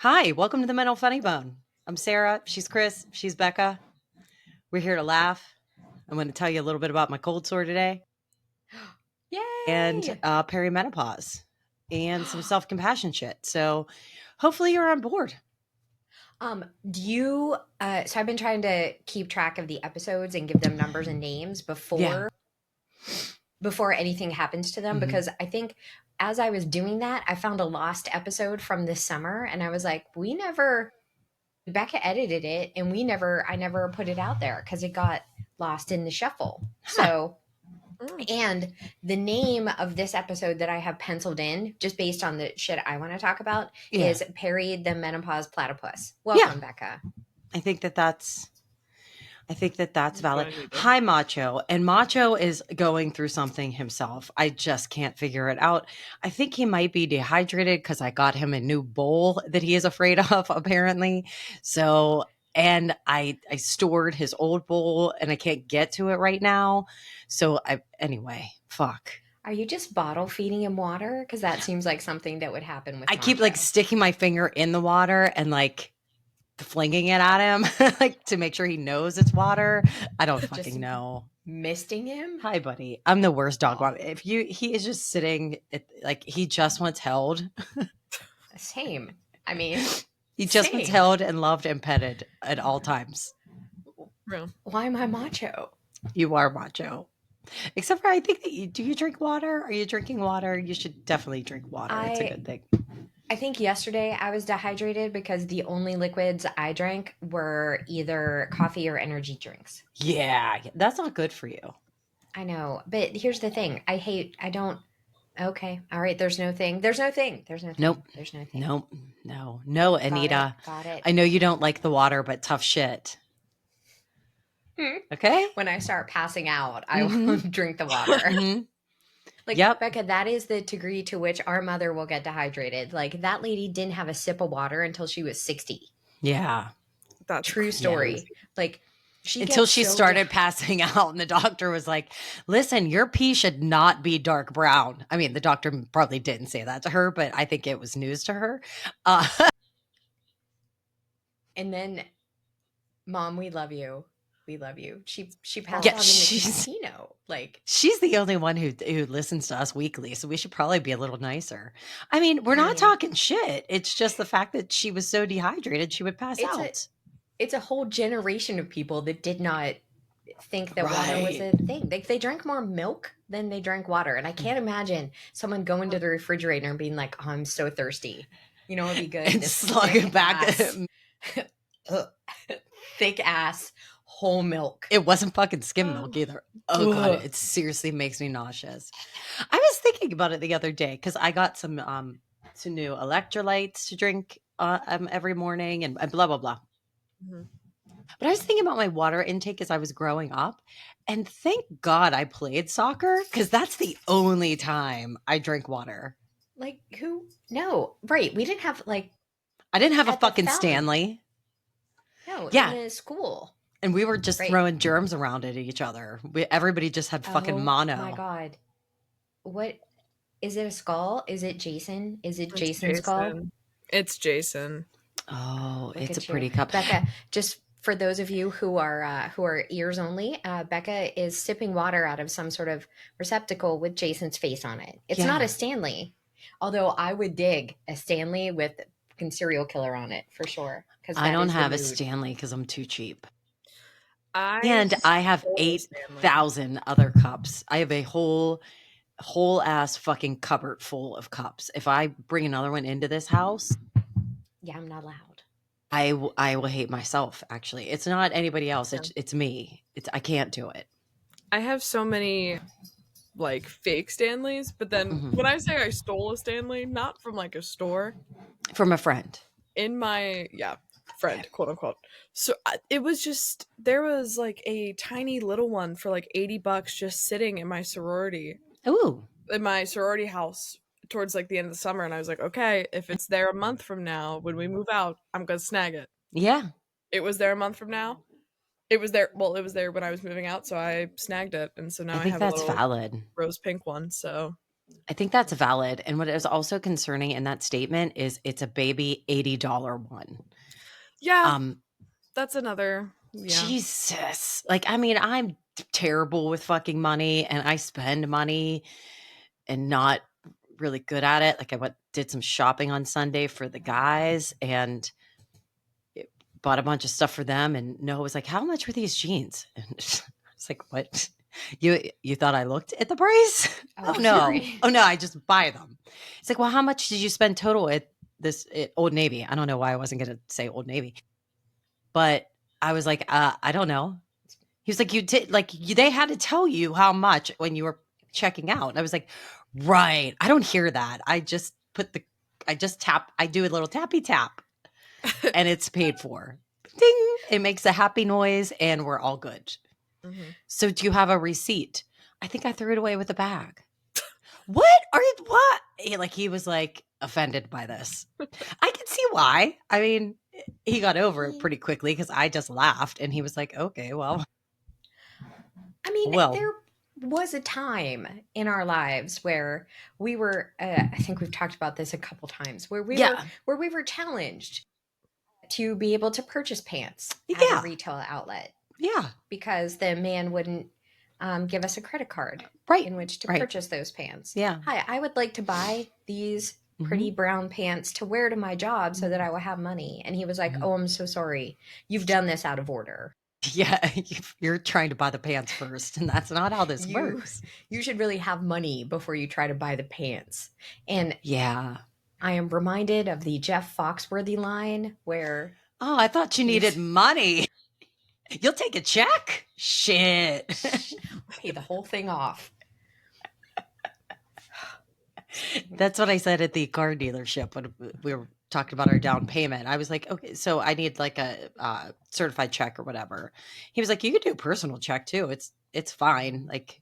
Hi, welcome to the Mental Funny Bone. I'm Sarah. She's Chris. She's Becca. We're here to laugh. I'm going to tell you a little bit about my cold sore today and Yay! perimenopause and some self compassion shit. So hopefully you're on board. Do you so I've been trying to keep track of the episodes and give them numbers and names Yeah. before anything happens to them, Mhm. because I think as I was doing that, I found a lost episode from this summer and I was like, Becca edited it and I never put it out there because it got lost in the shuffle. Huh. So and the name of this episode that I have penciled in, just based on the shit I want to talk about, Yeah. is Perry the Menopause Platypus. Yeah. Welcome, Becca. I think that's valid. Fine, Hi, Macho. And Macho is going through something himself. I just can't figure it out. I think he might be dehydrated because I got him a new bowl that he is afraid of, apparently. So, and I stored his old bowl and I can't get to it right now. So anyway, fuck. Are you just bottle feeding him water? Because that seems like something that would happen with I keep Macho. sticking my finger in the water and flinging it at him to make sure he knows it's water. I don't fucking know. Misting him? Hi, buddy. I'm the worst dog mom. He is just sitting he just wants held. Same. I mean, He just wants held and loved and petted at all times. Real. Why am I Macho? You are Macho. Except for I think that do you drink water? Are you drinking water? You should definitely drink water. It's a good thing. I think yesterday I was dehydrated because the only liquids I drank were either coffee or energy drinks. Yeah, that's not good for you. I know, but here's the thing. Okay. All right. There's no thing. There's no thing. Nope. There's no thing. Nope. No, Anita. Got it. I know you don't like the water, but tough shit. Okay. When I start passing out, I will drink the water. Yep. Becca, that is the degree to which our mother will get dehydrated. Like, that lady didn't have a sip of water until she was 60. Yeah. That's true story. crazy. Like, until she started passing out and the doctor was like, listen, your pee should not be dark brown. I mean, the doctor probably didn't say that to her, but I think it was news to her. And then, Mom, we love you. We love you. She passed out in the casino. Like, she's the only one who listens to us weekly, so we should probably be a little nicer. I mean, we're not talking shit. It's just the fact that she was so dehydrated she would pass out. It's a whole generation of people that did not think that water was a thing. They drank more milk than they drank water, and I can't imagine someone going to the refrigerator and being like, "Oh, I'm so thirsty." You know, it'd be good. And slugging back thick ass whole milk. It wasn't fucking skim milk either. Oh God, it seriously makes me nauseous. I was thinking about it the other day because I got some new electrolytes to drink every morning and blah blah blah. But I was thinking about my water intake as I was growing up, and thank God I played soccer because that's the only time I drink water. Like who? No, right? We didn't have I didn't have a fucking Stanley. No, in the school. And we were just throwing germs around at each other. Everybody just had fucking mono. Oh my God. What? Is it a skull? Is it Jason? Is it Jason's skull? It's Jason. Oh, it's a pretty cup. Becca, just for those of you who are ears only, Becca is sipping water out of some sort of receptacle with Jason's face on it. It's not a Stanley. Although I would dig a Stanley with fucking serial killer on it for sure. Because I don't have a Stanley because I'm too cheap. I have 8,000 other cups. I have a whole ass fucking cupboard full of cups. If I bring another one into this house, yeah, I'm not allowed. I will hate myself. Actually, it's not anybody else. It's me. I can't do it. I have so many fake Stanleys, but then when I say I stole a Stanley, not from a store, from a friend. In my friend, quote unquote. So it was just, there was a tiny little one for $80 just sitting in my sorority. Ooh. In my sorority house towards the end of the summer. And I was like, okay, if it's there a month from now, when we move out, I'm going to snag it. Yeah. It was there a month from now. It was there when I was moving out. So I snagged it. And so now I have a little valid rose pink one. So I think that's valid. And what is also concerning in that statement is it's a baby $80 one. Yeah, that's another. Yeah. Jesus. Like, I mean, I'm terrible with fucking money and I spend money and not really good at it. Like I did some shopping on Sunday for the guys and bought a bunch of stuff for them. And Noah was like, "How much were these jeans?" And it's like, "What? You thought I looked at the price? Oh, Oh no, sorry. oh no, I just buy them." It's like, "Well, how much did you spend total at at Old Navy?" I don't know why I wasn't going to say Old Navy, but I was like, "I don't know." He was like, "You did they had to tell you how much when you were checking out." And I was like, "Right. I don't hear that. I just tap. I do a little tappy tap, and it's paid for. Ding! It makes a happy noise, and we're all good." Mm-hmm. So, do you have a receipt? I think I threw it away with a bag. What are you? What? He was like offended by this. I can see why. I mean, he got over it pretty quickly because I just laughed, and he was like, "Okay, well." I mean, Well, there was a time in our lives where we were. I think we've talked about this a couple times yeah, where we were challenged to be able to purchase pants at a yeah, retail outlet yeah. because the man wouldn't give us a credit card Right, in which to right. purchase those pants. Yeah. Hi, I would like to buy these pretty Mhm. brown pants to wear to my job so that I will have money. And he was like, Mhm. "Oh, I'm so sorry. You've done this out of order. Yeah, you're trying to buy the pants first, and that's not how this You works. you should really have money before you try to buy the pants." And Yeah. I am reminded of the Jeff Foxworthy line where Oh, I thought you needed he's money. You'll take a check? Shit. pay the whole thing off. That's what I said at the car dealership when we were talking about our down payment. I was like, "Okay, so I need like a certified check or whatever." He was like, "You could do a personal check too. It's fine. Like,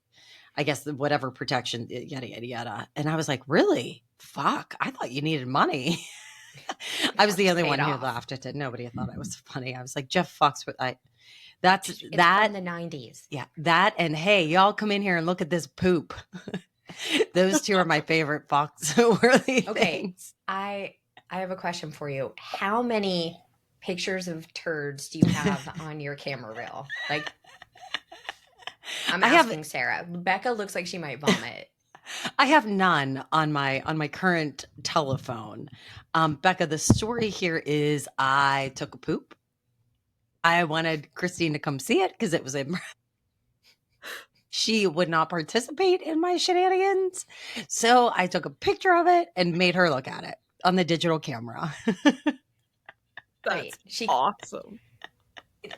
I guess whatever protection, yada yada yada." And I was like, "Really? Fuck! I thought you needed money." I was the It's only paid one who off. laughed at it. Nobody thought it was funny. I was like, Jeff Foxworth. That's It's from that. the 90s. Yeah, that and hey, y'all come in here and look at this poop. Those two are my favorite Foxworthy Okay, things. I have a question for you. How many pictures of turds do you have on your camera reel? Like, I'm I have asking Sarah. Becca looks like she might vomit. I have none on my current telephone. Becca, the story here is I took a poop. I wanted Christine to come see it because it was in. She would not participate in my shenanigans. So I took a picture of it and made her look at it on the digital camera. Right. That's She awesome.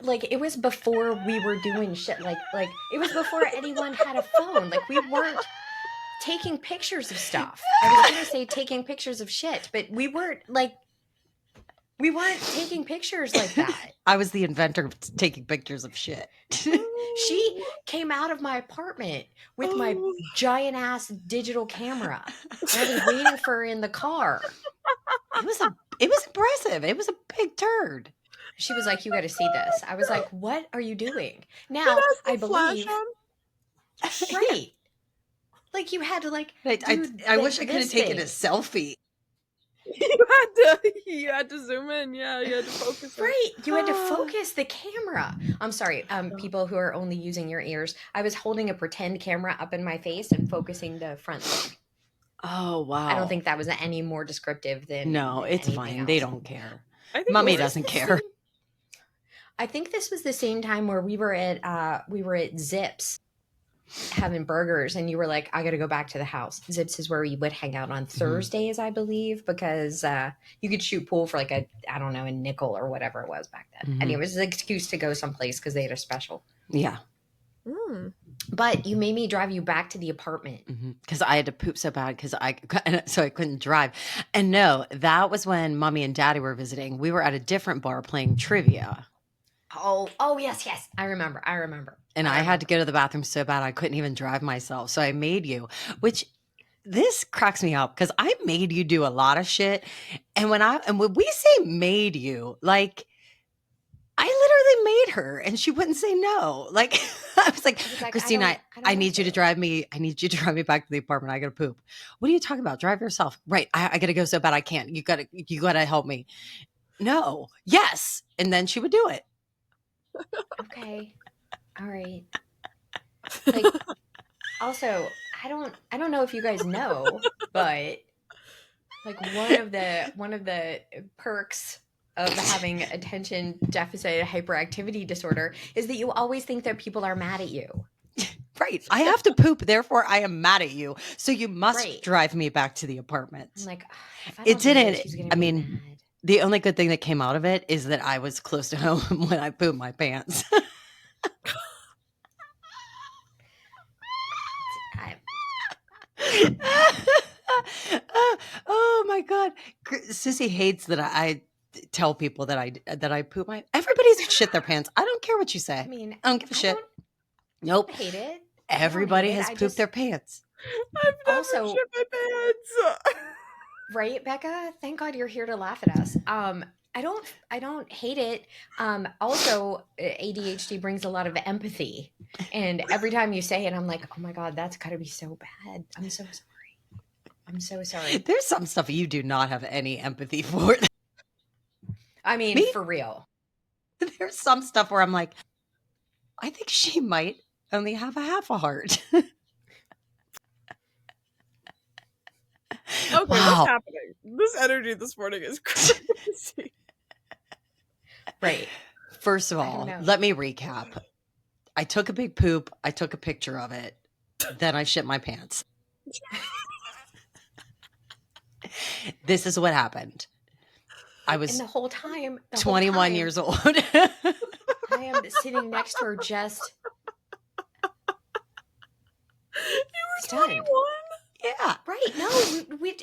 like it was before we were doing shit like it was before anyone had a phone. Like we weren't taking pictures of stuff. I was going to say taking pictures of shit, but we weren't taking pictures like that. I was the inventor of taking pictures of shit. She came out of my apartment with my Oh, giant ass digital camera, and I was waiting for her in the car. It was impressive. It was a big turd. She was like, "You got to see this." I was like, "What are you doing?" it Now, has I the flash believe, on. right? Like you had to like I wish I could have this taken a thing. selfie. You had to zoom in. Yeah, you had to focus it. Right. You had to focus the camera. I'm sorry, people who are only using your ears. I was holding a pretend camera up in my face and focusing the front look. Oh wow! I don't think that was any more descriptive No, than it's anything fine. They else. don't care. I think it Mummy Was this works. doesn't the care. same? I think this was the same time where we were at Zips having burgers, and you were like, "I got to go back to the house." Zips is where we would hang out on Thursdays, I believe, because you could shoot pool for like I don't know, a nickel or whatever it was back then. And it was an excuse to go someplace because they had a special. Yeah, Mm. But you made me drive you back to the apartment. because I had to poop so bad so I couldn't drive. And no, that was when Mommy and Daddy were visiting. We were at a different bar playing trivia, Oh, yes. I remember. and I had to go to the bathroom so bad I couldn't even drive myself. So I made you, which this cracks me up because I made you do a lot of shit. And when we say made you, like I literally made her, and she wouldn't say no. Like I was like, I was like, Christina, I I don't want need you to to. drive me. I need you to drive me back to the apartment. I gotta poop. What are you talking about? Drive yourself. Right. I gotta go so bad I can't. You gotta help me. No. Yes. And then she would do it. Okay. All right. Like, also, I don't know if you guys know, but like one of the perks of having attention deficit hyperactivity disorder is that you always think that people are mad at you. Right. I have to poop. Therefore, I am mad at you. So you must Right. drive me back to the apartment. I'm like, if I It don't do this, didn't. she's gonna I be mean, mad. the only good thing that came out of it is that I was close to home when I pooped my pants. I, Oh my god, Sissy hates that I tell people that I poop my. Everybody's shit their pants. I don't care what you I say. mean, I don't give a I shit. don't Nope. hate it. I don't hate Everybody it. has I pooped their just pants. I've never also shit my pants. right, Becca. Thank God you're here to laugh at us. I don't hate it. Also, ADHD brings a lot of empathy, and every time you say it, I'm like, oh my God, that's got to be so bad. I'm so sorry. I'm so sorry. There's some stuff you do not have any empathy for. I mean, Me? for real. There's some stuff where I'm like, I think she might only have a half a heart. Okay, what's Wow. happening? This energy this morning is crazy. Right. First of I don't all, know. let me recap. I took a big poop. I took a picture of it. Then I shit my pants. This is what happened. I And was the whole time, 21 years old. I am sitting next to her, just You were stunned. 21? Yeah. Right? No,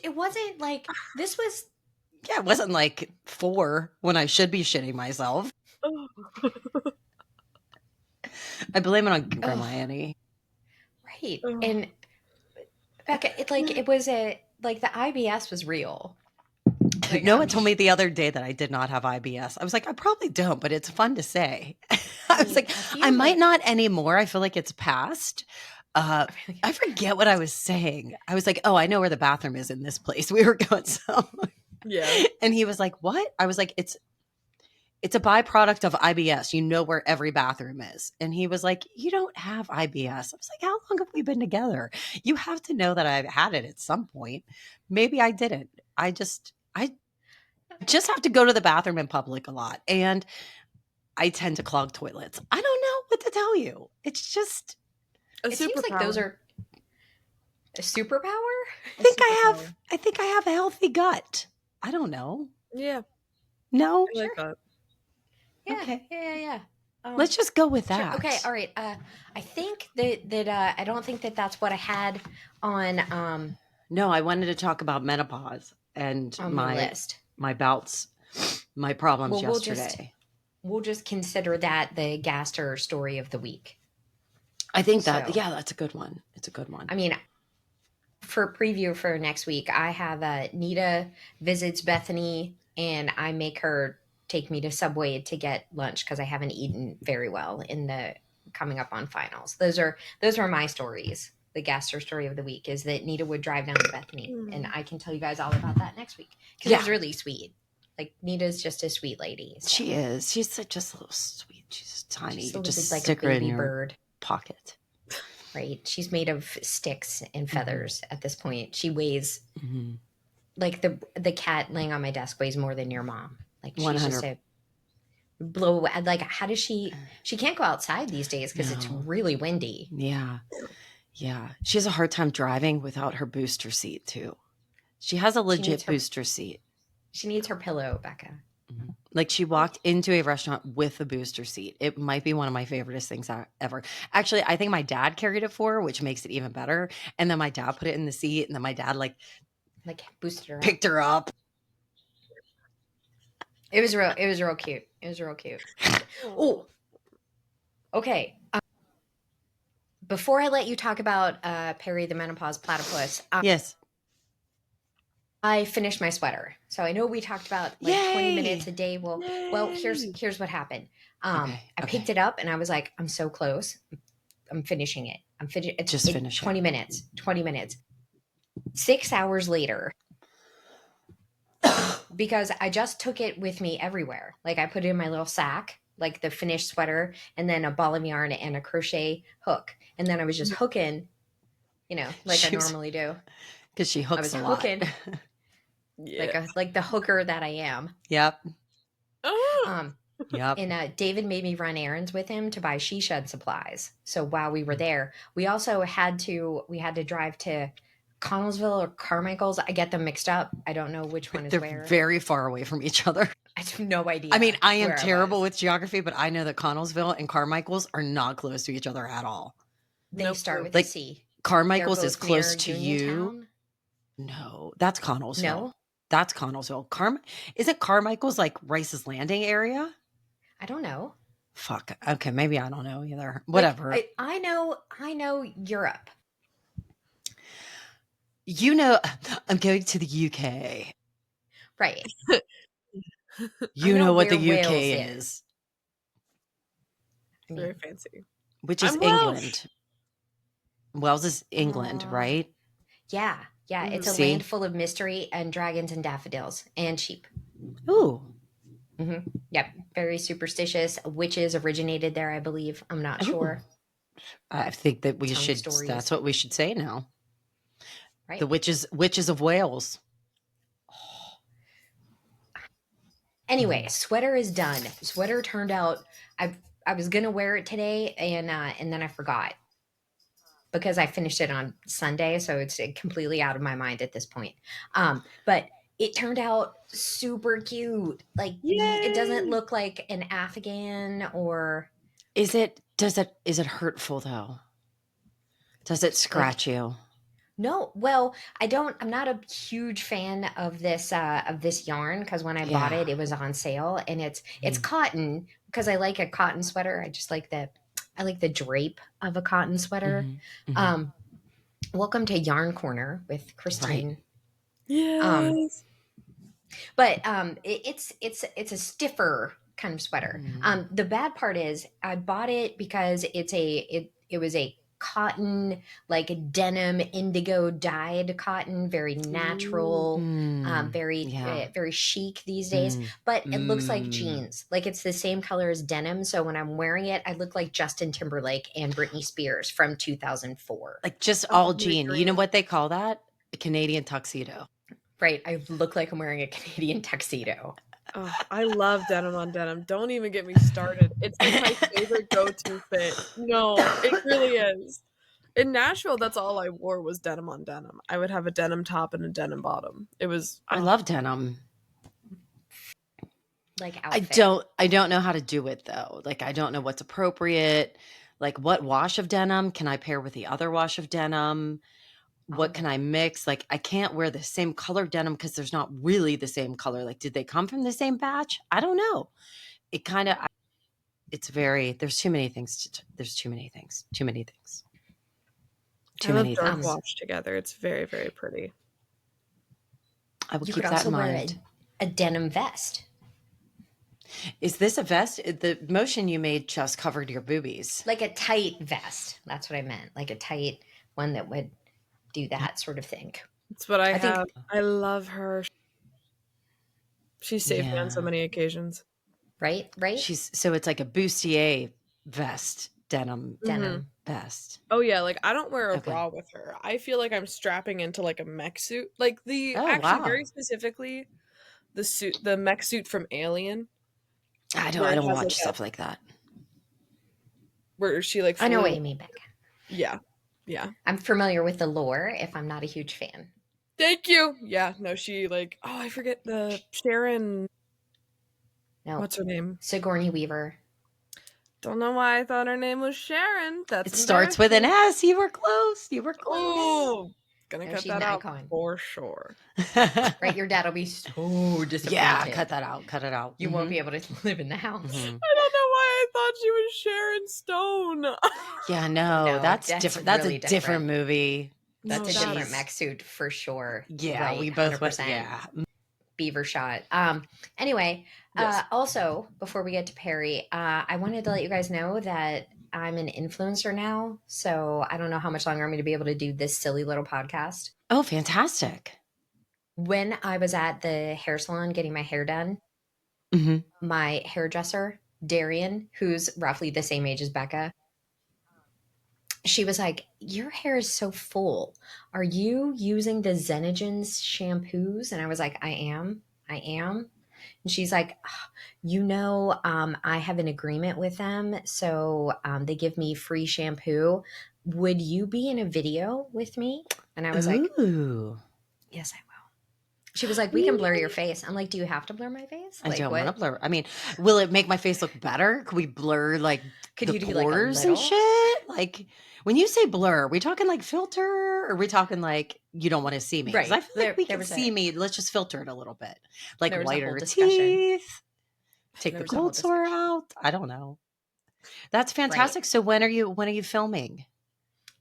it wasn't like this was. Yeah, it wasn't like 4 when I should be shitting myself. Oh. I blame it on Grandma Ugh. Annie. Right. Oh. And Becca, it was like the IBS was real. Like, Noah told me the other day that I did not have IBS. I was like, I probably don't, but it's fun to say. I was like, I might not anymore. I feel like it's past. I forget what I was saying. I was like, oh, I know where the bathroom is in this place. We were going somewhere. Yeah. And he was like, what? I was like, it's a byproduct of IBS. You know where every bathroom is. And he was like, you don't have IBS. I was like, how long have we been together? You have to know that I've had it at some point. Maybe I didn't. I just have to go to the bathroom in public a lot. And I tend to clog toilets. I don't know what to tell you. It's just it seems like those are a superpower. I think I have a healthy gut. I don't know. Yeah. No? I like that. Yeah. Okay. Yeah. Let's just go with Sure. that. Okay. All right. I think that I don't think that that's what I had on No, I wanted to talk about menopause and on the list. my bouts, my problems Well, yesterday. we'll just consider that the Gaster story of the week. I think that that's a good one. It's a good one. I mean, for preview for next week, I have Nita visits Bethany, and I make her take me to Subway to get lunch because I haven't eaten very well in the coming up on finals. Those are my stories. The Gaster story of the week is that Nita would drive down to Bethany, and I can tell you guys all about that next week because it was really sweet. Like, Nita's just a sweet lady. So. She is. She's just a little sweet. She's tiny. She's you just like stick a her in baby your bird. pocket. Right. She's made of sticks and feathers at this point. She weighs like the cat laying on my desk weighs more than your mom. Like, she's 100. just a blow away. Like, how does she can't go outside these days because it's really windy. Yeah. Yeah. She has a hard time driving without her booster seat too. She has a legit booster seat. She needs her pillow, Becca. Like, she walked into a restaurant with a booster seat. It might be one of my favoriteest things ever. Actually, I think my dad carried it for her, which makes it even better. And then my dad put it in the seat, and then my dad like boosted her, picked her up. It was real cute. It was real cute. Oh, okay. Before I let you talk about Perry the Menopause Platypus, yes. I finished my sweater. So I know we talked about 20 minutes a day. Well, here's what happened. I picked it up and I was like, I'm so close. I'm finishing it. Just It's finish 20 it. minutes. 20 minutes. 6 hours later, because I just took it with me everywhere. Like I put it in my little sack, like the finished sweater, and then a ball of yarn and a crochet hook. And then I was just hooking, like I normally do. Because she I hooks was a lot. hooking Yeah. like the hooker that I am. Yep. Oh. Um, Yep. and David made me run errands with him to buy she shed supplies. So while we were there, we also had to drive to Connellsville or Carmichael's. I get them mixed up. I don't know which one is They're where. very far away from each other. I have no idea. I mean, I am where terrible was. with geography, but I know that Connellsville and Carmichael's are not close to each other at all. They No start clue. with a Like C. They're Carmichael's is both near close to you. Uniontown. No, that's Connellsville. No, That's Connellsville. Isn't Carmichael's like Rice's Landing area? I don't know. Fuck. Okay, maybe I don't know either. Whatever. Like, I know Europe. I'm going to the UK. Right. You know know what where the UK Wales is. I Very mean, fancy. Which is I'm England. Welsh. Wales is England, right? yeah. It's a See? land full of mystery and dragons and daffodils and sheep. Ooh. Yep. Very superstitious. Witches originated there, I believe. I'm not sure. I think that Tongue stories. that's what we should say now. Right. The witches of Wales. Anyway, sweater is done. Sweater turned out. I was gonna wear it today, and then I forgot because I finished it on Sunday, so it's completely out of my mind at this point. But it turned out super cute. Like it doesn't look like an Afghan or. Is it hurtful though? Does it scratch you? No, well, I'm not a huge fan of this yarn because when I bought it, it was on sale, and it's cotton because I like a cotton sweater. I like the drape of a cotton sweater. Welcome to Yarn Corner with Christine. Right. Yes. But it's a stiffer kind of sweater. The bad part is I bought it because it was a cotton, like denim indigo dyed cotton, very natural, very chic these days, but it looks like jeans. Like it's the same color as denim, so when I'm wearing it I look like Justin Timberlake and Britney Spears from 2004. Like just all jean. You know what they call that? A Canadian tuxedo. Right, I look like I'm wearing a Canadian tuxedo. Oh, I love denim on denim. Don't even get me started. It's like my favorite go-to fit. No, it really is. In Nashville, that's all I wore was denim on denim. I would have a denim top and a denim bottom. It was. I love denim. Like outfit. I don't know how to do it though. Like I don't know what's appropriate. Like what wash of denim can I pair with the other wash of denim? What can I mix? Like I can't wear the same color denim because there's not really the same color. Like did they come from the same batch? I don't know. It kind of it's very there's too many things. There's too many things. Too many things. Too many dark things. wash together. It's very, very pretty. I will you keep could that also in wear mind. a denim vest. Is this a vest? The motion you made just covered your boobies. Like a tight vest. That's what I meant. Like a tight one that would do that sort of thing. That's what I have. I love her. She saved me on so many occasions. Right? So it's like a bustier vest, denim vest. Oh yeah, like I don't wear a bra with her. I feel like I'm strapping into like a mech suit. Like very specifically the mech suit from Alien. I don't watch stuff like that. Where she like I know what you mean, Becca. Yeah. I'm familiar with the lore if I'm not a huge fan. Thank you. Yeah, no, she like I forget the Sharon. No. What's her name? Sigourney Weaver. Don't know why I thought her name was Sharon. It starts with an S. You were close. Oh, gonna cut that out icon. for sure. Right, your dad will be so disappointed. Yeah, cut that out. Cut it out. You won't be able to live in the house. I don't know why I thought she was Sharon Stone. Yeah, no, that's different. That's really a different movie. That's a different mech suit for sure. Yeah, right, we both 100%. went. Yeah, beaver shot. Anyway, also before we get to Perry, I wanted to let you guys know that I'm an influencer now, so I don't know how much longer I'm going to be able to do this silly little podcast. Oh, fantastic. When I was at the hair salon getting my hair done, my hairdresser, Darian, who's roughly the same age as Becca, she was like, "Your hair is so full. Are you using the Xenogens shampoos?" And I was like, I am. And she's like, I have an agreement with them. So they give me free shampoo. Would you be in a video with me? And I was like, Ooh. yes, I will. She was like, we can blur your face. I'm like, do you have to blur my face? I Like, don't what? want to blur. I mean, will it make my face look better? Could we blur like Could the you do like a pores and little? shit? Like when you say blur, are we talking like filter or are we talking like you don't want to see me? Because Right. I feel like we There can was see me. Let's just filter it a little bit. Like there was a whole whiter discussion. teeth, take There the was a whole cold sore discussion. out. I don't know. That's Right. fantastic. So when are you filming?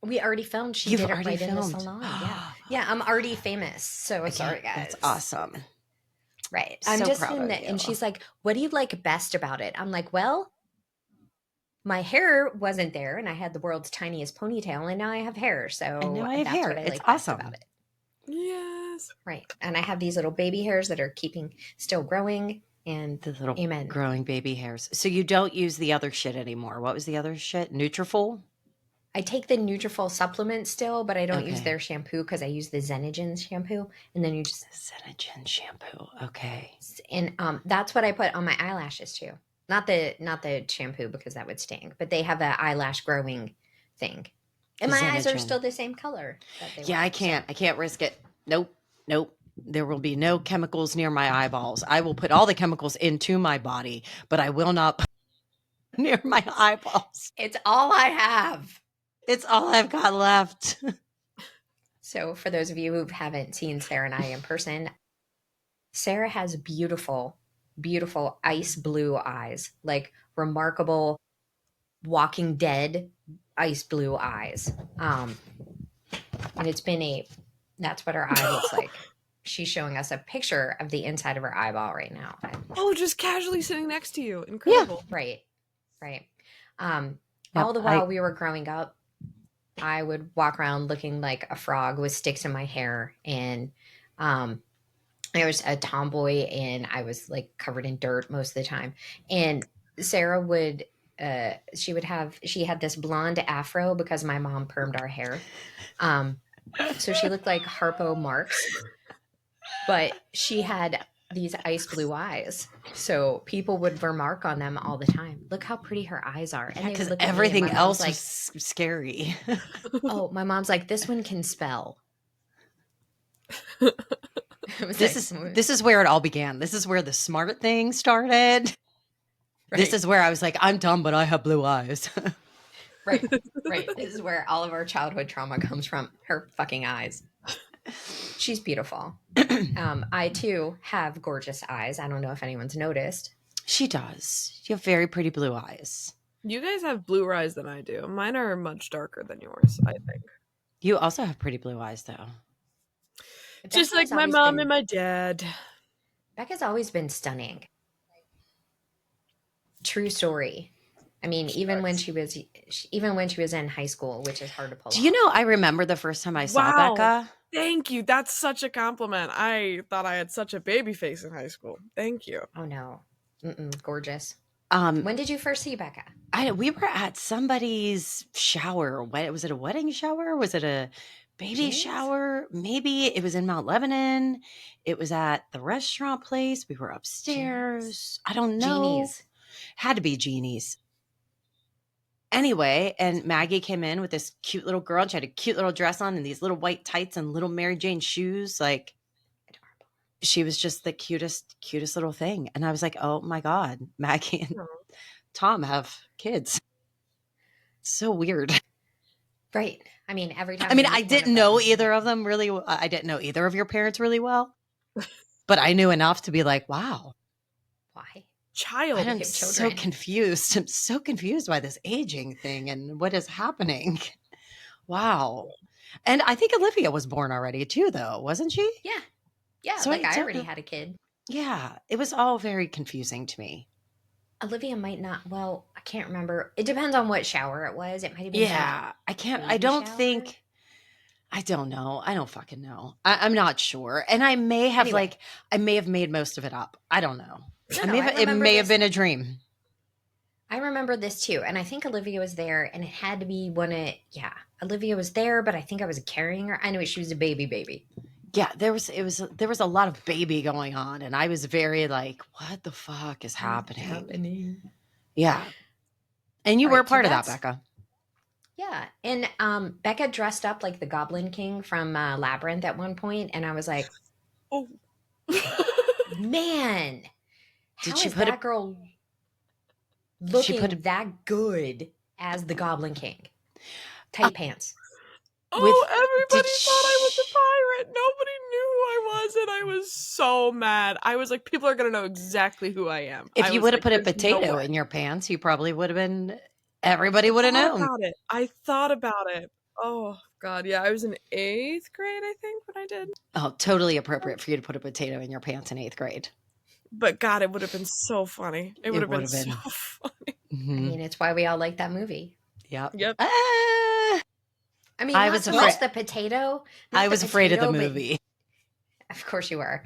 We already filmed. She You've did it already right in the filmed. salon. Yeah. Yeah. I'm already famous. So sorry, guys. That's awesome. Right. So I'm just proud in of the, you. and she's like, what do you like best about it? I'm like, well, my hair wasn't there and I had the world's tiniest ponytail and now I have hair. And So now I have that's hair. what I It's like best awesome. about it. Yes. Right. And I have these little baby hairs that are still growing, and The little amen. growing baby hairs. So you don't use the other shit anymore. What was the other shit? Nutrafol? I take the Nutrafol supplement still, but I don't use Okay. their shampoo because I use the Xenogens shampoo. And then you just Xenogen shampoo. Okay. and that's what I put on my eyelashes too. Not the shampoo because that would sting, but they have an eyelash growing thing. And my eyes are Xenogen. still the same color that they Yeah, were. I can't. I can't risk it. Nope. Nope. There will be no chemicals near my eyeballs. I will put all the chemicals into my body, but I will not put near my eyeballs. It's all I have. It's all I've got left. So for those of you who haven't seen Sarah and I in person, Sarah has beautiful, beautiful ice blue eyes, like remarkable Walking Dead ice blue eyes. And that's what her eye looks like. She's showing us a picture of the inside of her eyeball right now. Oh, just casually sitting next to you. Incredible. Right. Yep, All the while we were growing up, I would walk around looking like a frog with sticks in my hair, and I was a tomboy, and I was like covered in dirt most of the time. And Sarah would, she had this blonde afro because my mom permed our hair. So she looked like Harpo Marx, but she had these ice blue eyes. So people would remark on them all the time. Look how pretty her eyes are. And because everything else was scary. Oh, my mom's like, this one can spell. This is where it all began. This is where the smart thing started. Right. This is where I was like, I'm dumb, but I have blue eyes. Right. This is where all of our childhood trauma comes from. Her fucking eyes. She's beautiful. I too have gorgeous eyes. I don't know if anyone's noticed. She does. You have very pretty blue eyes. You guys have bluer eyes than I do. Mine are much darker than yours, I think. You also have pretty blue eyes, though. Just like my mom and my dad. Becca's always been stunning. True story. I mean, even when she was in high school, which is hard to pull off. Do you know, I remember the first time I saw Becca. Thank you. That's such a compliment. I thought I had such a baby face in high school. Thank you. Oh, no. Gorgeous. When did you first see Becca? We were at somebody's shower. Was it a wedding shower? Was it a baby shower? Maybe it was in Mount Lebanon. It was at the restaurant place. We were upstairs. I don't know. Jeannie's. Had to be Jeannie's. Anyway, and Maggie came in with this cute little girl, and she had a cute little dress on and these little white tights and little Mary Jane shoes. Like, adorable. She was just the cutest little thing. And I was like, oh my God, Maggie and Tom have kids. So weird. Right. I mean, every time. I mean, I didn't know either of them really. I didn't know either of your parents really well, but I knew enough to be like, wow. Why? I'm so confused. I'm so confused by this aging thing and what is happening. Wow. And I think Olivia was born already too, though, wasn't she? Yeah. So like I already had a kid. Yeah. It was all very confusing to me. Olivia might not. Well, I can't remember. It depends on what shower it was. It might have been some Yeah, I baby don't shower. think, I don't know. I don't fucking know. I'm not sure. And I may have Anyway, like, I may have made most of it up. I don't know. no, I It remember may have this. been a dream. I remember this too, and I think Olivia was there, and it had to be when it. Yeah, Olivia was there, but I think I was carrying her. I knew she was a baby. Yeah, there was a lot of baby going on. And I was very like, what the fuck is What's happening? happening? Yeah. And you All were a right, so part of that, that's Becca. yeah. And Becca dressed up like the Goblin King from Labyrinth at one point, and I was like, Oh. man, Did how she is put a, that girl did she put looking a, that good as the Goblin King? Tight pants. Oh, with, did everybody thought I was a she, pirate. Nobody knew who I was, and I was so mad. I was like, people are gonna know exactly who I am. if I you was would have like, put a there's no potato way. in your pants, you probably would have been, everybody I would have thought known. about it. I thought about it. Oh God, yeah. I was in 8th grade, I think, when I did. Oh, totally appropriate for you to put a potato in your pants in 8th grade. But God, it would have been so funny. It would It have would been have so been. funny. I Mhm. mean, it's why we all like that movie. Yep. Yep. I mean, I not was so afraid. much the potato, I not the was afraid of the potato, but movie. of course you are.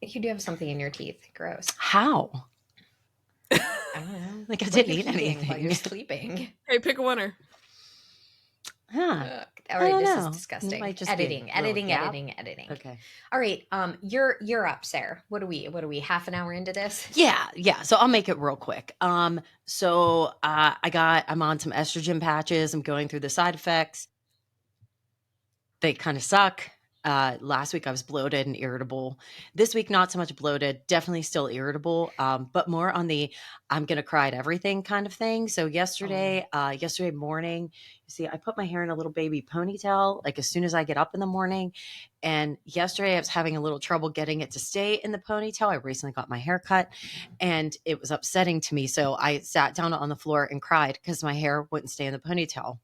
You do have something in your teeth. Gross. How? I don't know. Like I What are didn't you eat eating while you're anything. sleeping? Hey, pick a winner. Huh. Ugh. All I right, don't this is know. It disgusting. might just be a Editing, little editing, gap. editing. Okay. All right, you're up, Sarah. What are we? Half an hour into this? Yeah. So I'll make it real quick. I'm on some estrogen patches. I'm going through the side effects. They kind of suck. Last week I was bloated and irritable. This week, not so much bloated, definitely still irritable, but more on the I'm gonna cry at everything kind of thing. So yesterday morning, you see, I put my hair in a little baby ponytail, like as soon as I get up in the morning. And yesterday I was having a little trouble getting it to stay in the ponytail. I recently got my hair cut and it was upsetting to me. So I sat down on the floor and cried because my hair wouldn't stay in the ponytail.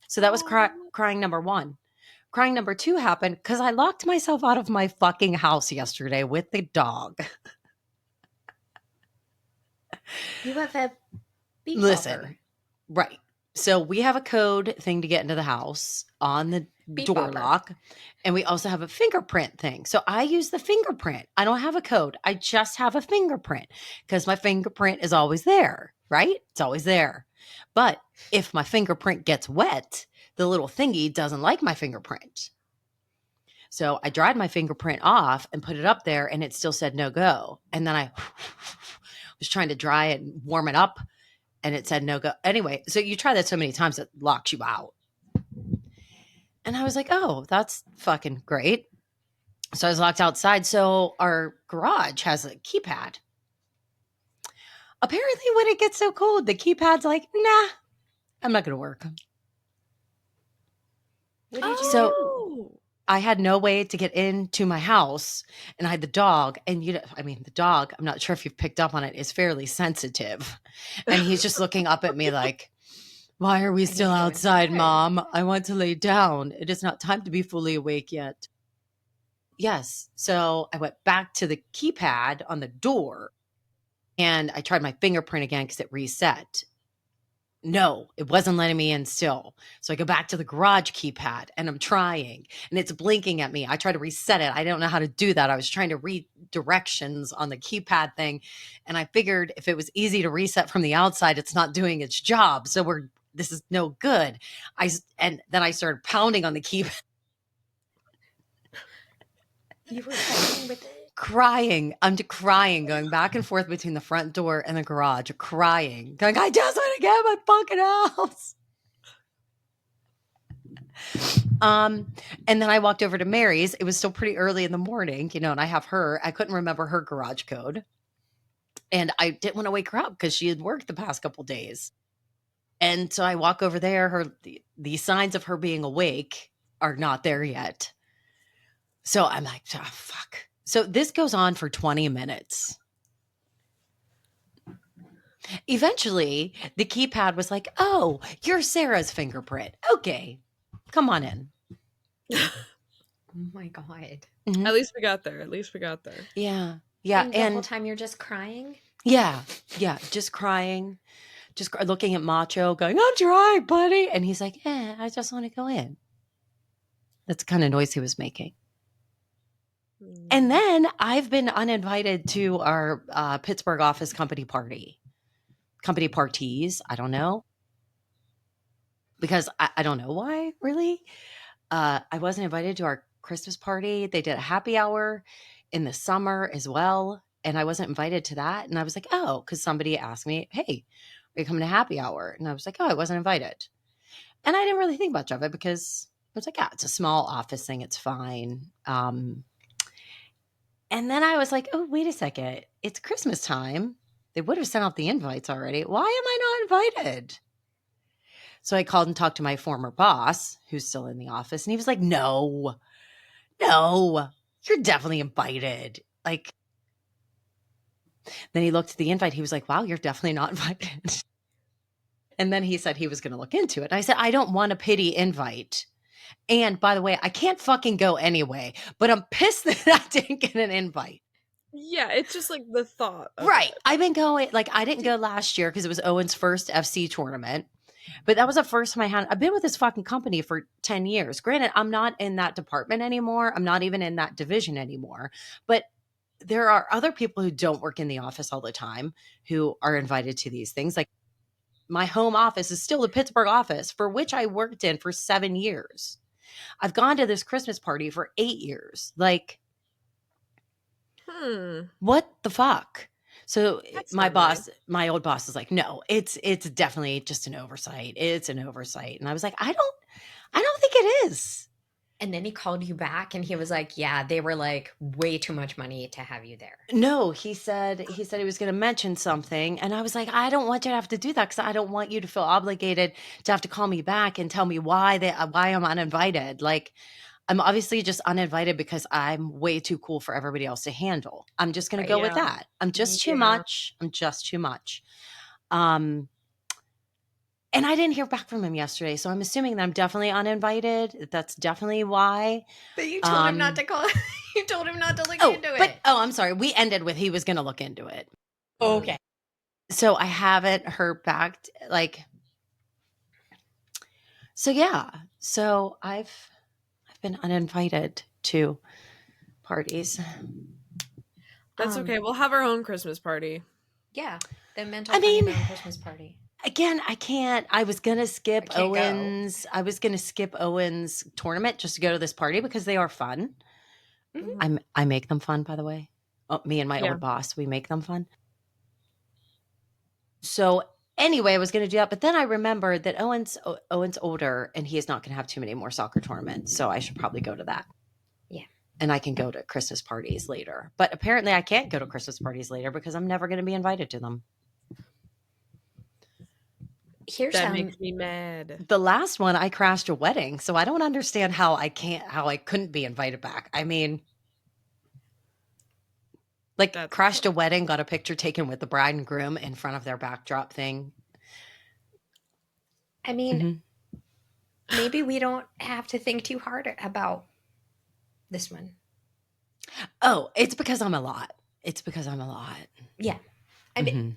So that was Oh. crying number one. Crying number two happened because I locked myself out of my fucking house yesterday with the dog. You have a beep Listen, bopper. right. So we have a code thing to get into the house on the Beep door bopper. lock, and we also have a fingerprint thing. So I use the fingerprint. I don't have a code. I just have a fingerprint because my fingerprint is always there, right? It's always there. But if my fingerprint gets wet, the little thingy doesn't like my fingerprint. So I dried my fingerprint off and put it up there and it still said no go. And then I was trying to dry it and warm it up and it said no go. Anyway, so you try that so many times it locks you out. And I was like, oh, that's fucking great. So I was locked outside. So our garage has a keypad. Apparently, when it gets so cold, the keypad's like, nah, I'm not going to work. What did you So do? Oh. I had no way to get into my house and I had the dog and the dog, I'm not sure if you've picked up on it, is fairly sensitive. And he's just looking up at me like, why are we I need still to go outside, inside. Mom? I want to lay down. It is not time to be fully awake yet. Yes. So I went back to the keypad on the door and I tried my fingerprint again because it reset. No, it wasn't letting me in still. So I go back to the garage keypad and I'm trying and it's blinking at me. I try to reset it. I don't know how to do that. I was trying to read directions on the keypad thing. And I figured if it was easy to reset from the outside, it's not doing its job. So this is no good. And then I started pounding on the keypad. You were fighting with it. Crying. I'm crying, going back and forth between the front door and the garage, crying, going, I just want to get my fucking house. And then I walked over to Mary's. It was still pretty early in the morning, and I have her. I couldn't remember her garage code. And I didn't want to wake her up because she had worked the past couple days. And so I walk over there. The signs of her being awake are not there yet. So I'm like, oh, fuck. So this goes on for 20 minutes. Eventually, the keypad was like, oh, you're Sarah's fingerprint. Okay, come on in. Oh my god. At least we got there. At least we got there. Yeah. Yeah, And the whole and time you're just crying? yeah, yeah, just crying, looking at Macho, going, "I'm trying, buddy," and he's like, I just want to go in." That's the kind of noise he was making. And Mm. then I've been uninvited to our Pittsburgh office company parties. I don't know because I don't know why really. I wasn't invited to our Christmas party. They did a happy hour in the summer as well. And I wasn't invited to that. And I was like, oh, because somebody asked me, hey, are you coming to happy hour? And I was like, oh, I wasn't invited. And I didn't really think much of it because I was like, yeah, it's a small office thing. It's fine. And then I was like, oh, wait a second. It's Christmas time. They would have sent out the invites already. Why am I not invited? So I called and talked to my former boss, who's still in the office, and he was like, no, you're definitely invited. Like, then he looked at the invite. He was like, wow, you're definitely not invited. And then he said he was going to look into it. And I said, I don't want a pity invite. And by the way, I can't fucking go anyway, but I'm pissed that I didn't get an invite. Yeah, it's just like the thought of Right. it. I've been going, like, I didn't go last year because it was Owen's first FC tournament. But that was the first time I've been with this fucking company for 10 years. Granted, I'm not in that department anymore. I'm not even in that division anymore. But there are other people who don't work in the office all the time who are invited to these things. Like my home office is still the Pittsburgh office for which I worked in for 7 years. I've gone to this Christmas party for 8 years. Like, Hmm. what the fuck? So That's my not nice. boss, my old boss is like, no, it's definitely just an oversight. It's an oversight. And I was like, I don't think it is. And then he called you back and he was like, yeah, they were like way too much money to have you there. No, he was going to mention something, and I was like, I don't want you to have to do that because I don't want you to feel obligated to have to call me back and tell me why I'm uninvited. Like, I'm obviously just uninvited because I'm way too cool for everybody else to handle. I'm just going to Right. go with Yeah. that. I'm just too Yeah. much. I'm just too much. Um, and I didn't hear back from him yesterday, so I'm assuming that I'm definitely uninvited. That's definitely why. But you told him not to call. You told him not to look into But it. I'm sorry. We ended with he was going to look into it. Okay. So I haven't heard back. Like, so yeah. So I've been uninvited to parties. That's okay. We'll have our own Christmas party. Yeah, the mental I mean, honeymoon Christmas party. again, I can't. I was gonna skip I can't go. Owens. I was gonna skip Owens tournament just to go to this party because they are fun. Mhm. I make them fun, by the way. Oh, me and my Yeah. old boss, we make them fun. So anyway, I was going to do that, but then I remembered that Owen's older, and he is not going to have too many more soccer tournaments, so I should probably go to that. Yeah. And I can go to Christmas parties later. But apparently, I can't go to Christmas parties later because I'm never going to be invited to them. Here's That makes me mad. The last one, I crashed a wedding, so I don't understand how I couldn't be invited back. I mean, like That's crashed a wedding, got a picture taken with the bride and groom in front of their backdrop thing. I mean, Mhm. maybe we don't have to think too hard about this one. Oh, it's because I'm a lot. It's because I'm a lot. Yeah. I mean, Mhm.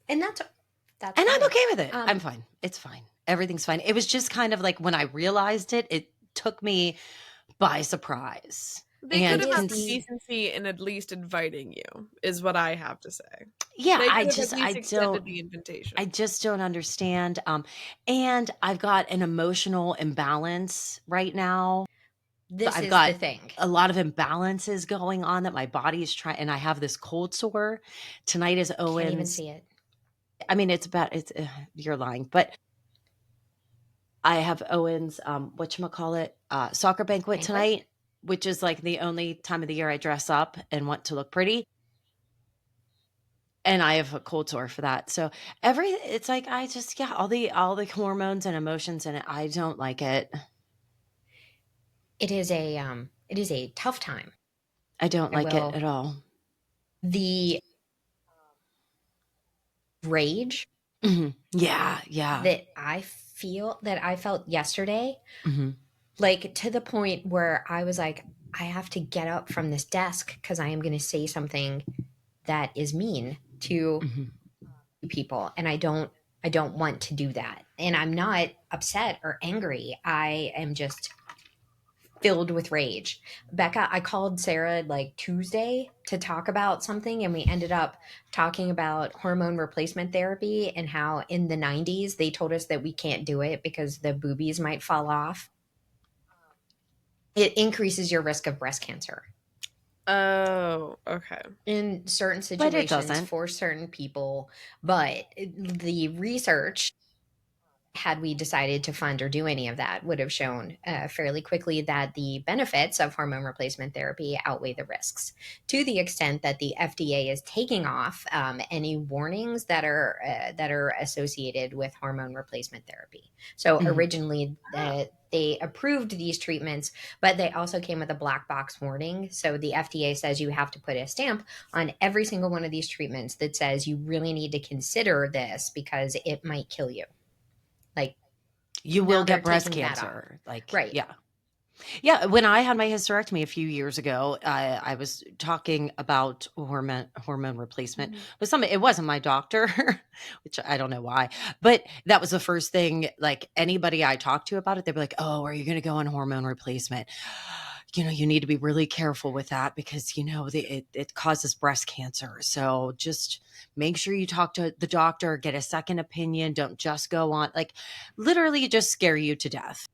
and that's And fine. I'm okay with it. Um, I'm fine. It's fine. Everything's fine. It was just kind of like when I realized it, it took me by surprise. They could And It have is had the the decency in at least inviting you, is what I have to say. yeah, They could have at least extended the I invitation. just don't understand. And I've got an emotional imbalance right now. this I've is the got thing. a lot of imbalances going on that my body is trying, and I have this cold sore. Tonight is Can't even Owens. see it. I mean, you're lying, but I have Owens, whatchamacallit, soccer banquet Banquet? tonight, which is like the only time of the year I dress up and want to look pretty. And I have a cold sore for that. So it's like I just yeah, all the hormones and emotions in it. I don't like it. It is a tough time. I don't I like it will at all. the rage Yeah, yeah. that I felt yesterday, Mhm. like to the point where I was like, I have to get up from this desk because I am going to say something that is mean to Mhm. people, and I don't want to do that. And I'm not upset or angry. I am just filled with rage. Becca, I called Sarah like Tuesday to talk about something, and we ended up talking about hormone replacement therapy and how in the 90s they told us that we can't do it because the boobies might fall off. It increases your risk of breast cancer Oh, okay. in certain But it situations doesn't. for certain people. But the research, had we decided to fund or do any of that, would have shown fairly quickly that the benefits of hormone replacement therapy outweigh the risks, to the extent that the FDA is taking off any warnings that are associated with hormone replacement therapy. So Mhm. originally, they approved these treatments, but they also came with a black box warning. So the FDA says you have to put a stamp on every single one of these treatments that says you really need to consider this because it might kill you. Like, You now will they're get breast taking that off. cancer. Like, Right. yeah. Yeah, when I had my hysterectomy a few years ago, I was talking about hormone replacement Mhm. with somebody. It wasn't my doctor, which I don't know why, but that was the first thing. Like anybody I talked to about it, they'd be like, "Oh, are you going to go on hormone replacement? You need to be really careful with that because it causes breast cancer. So just make sure you talk to the doctor, get a second opinion. Don't just go on like literally just scare you to death."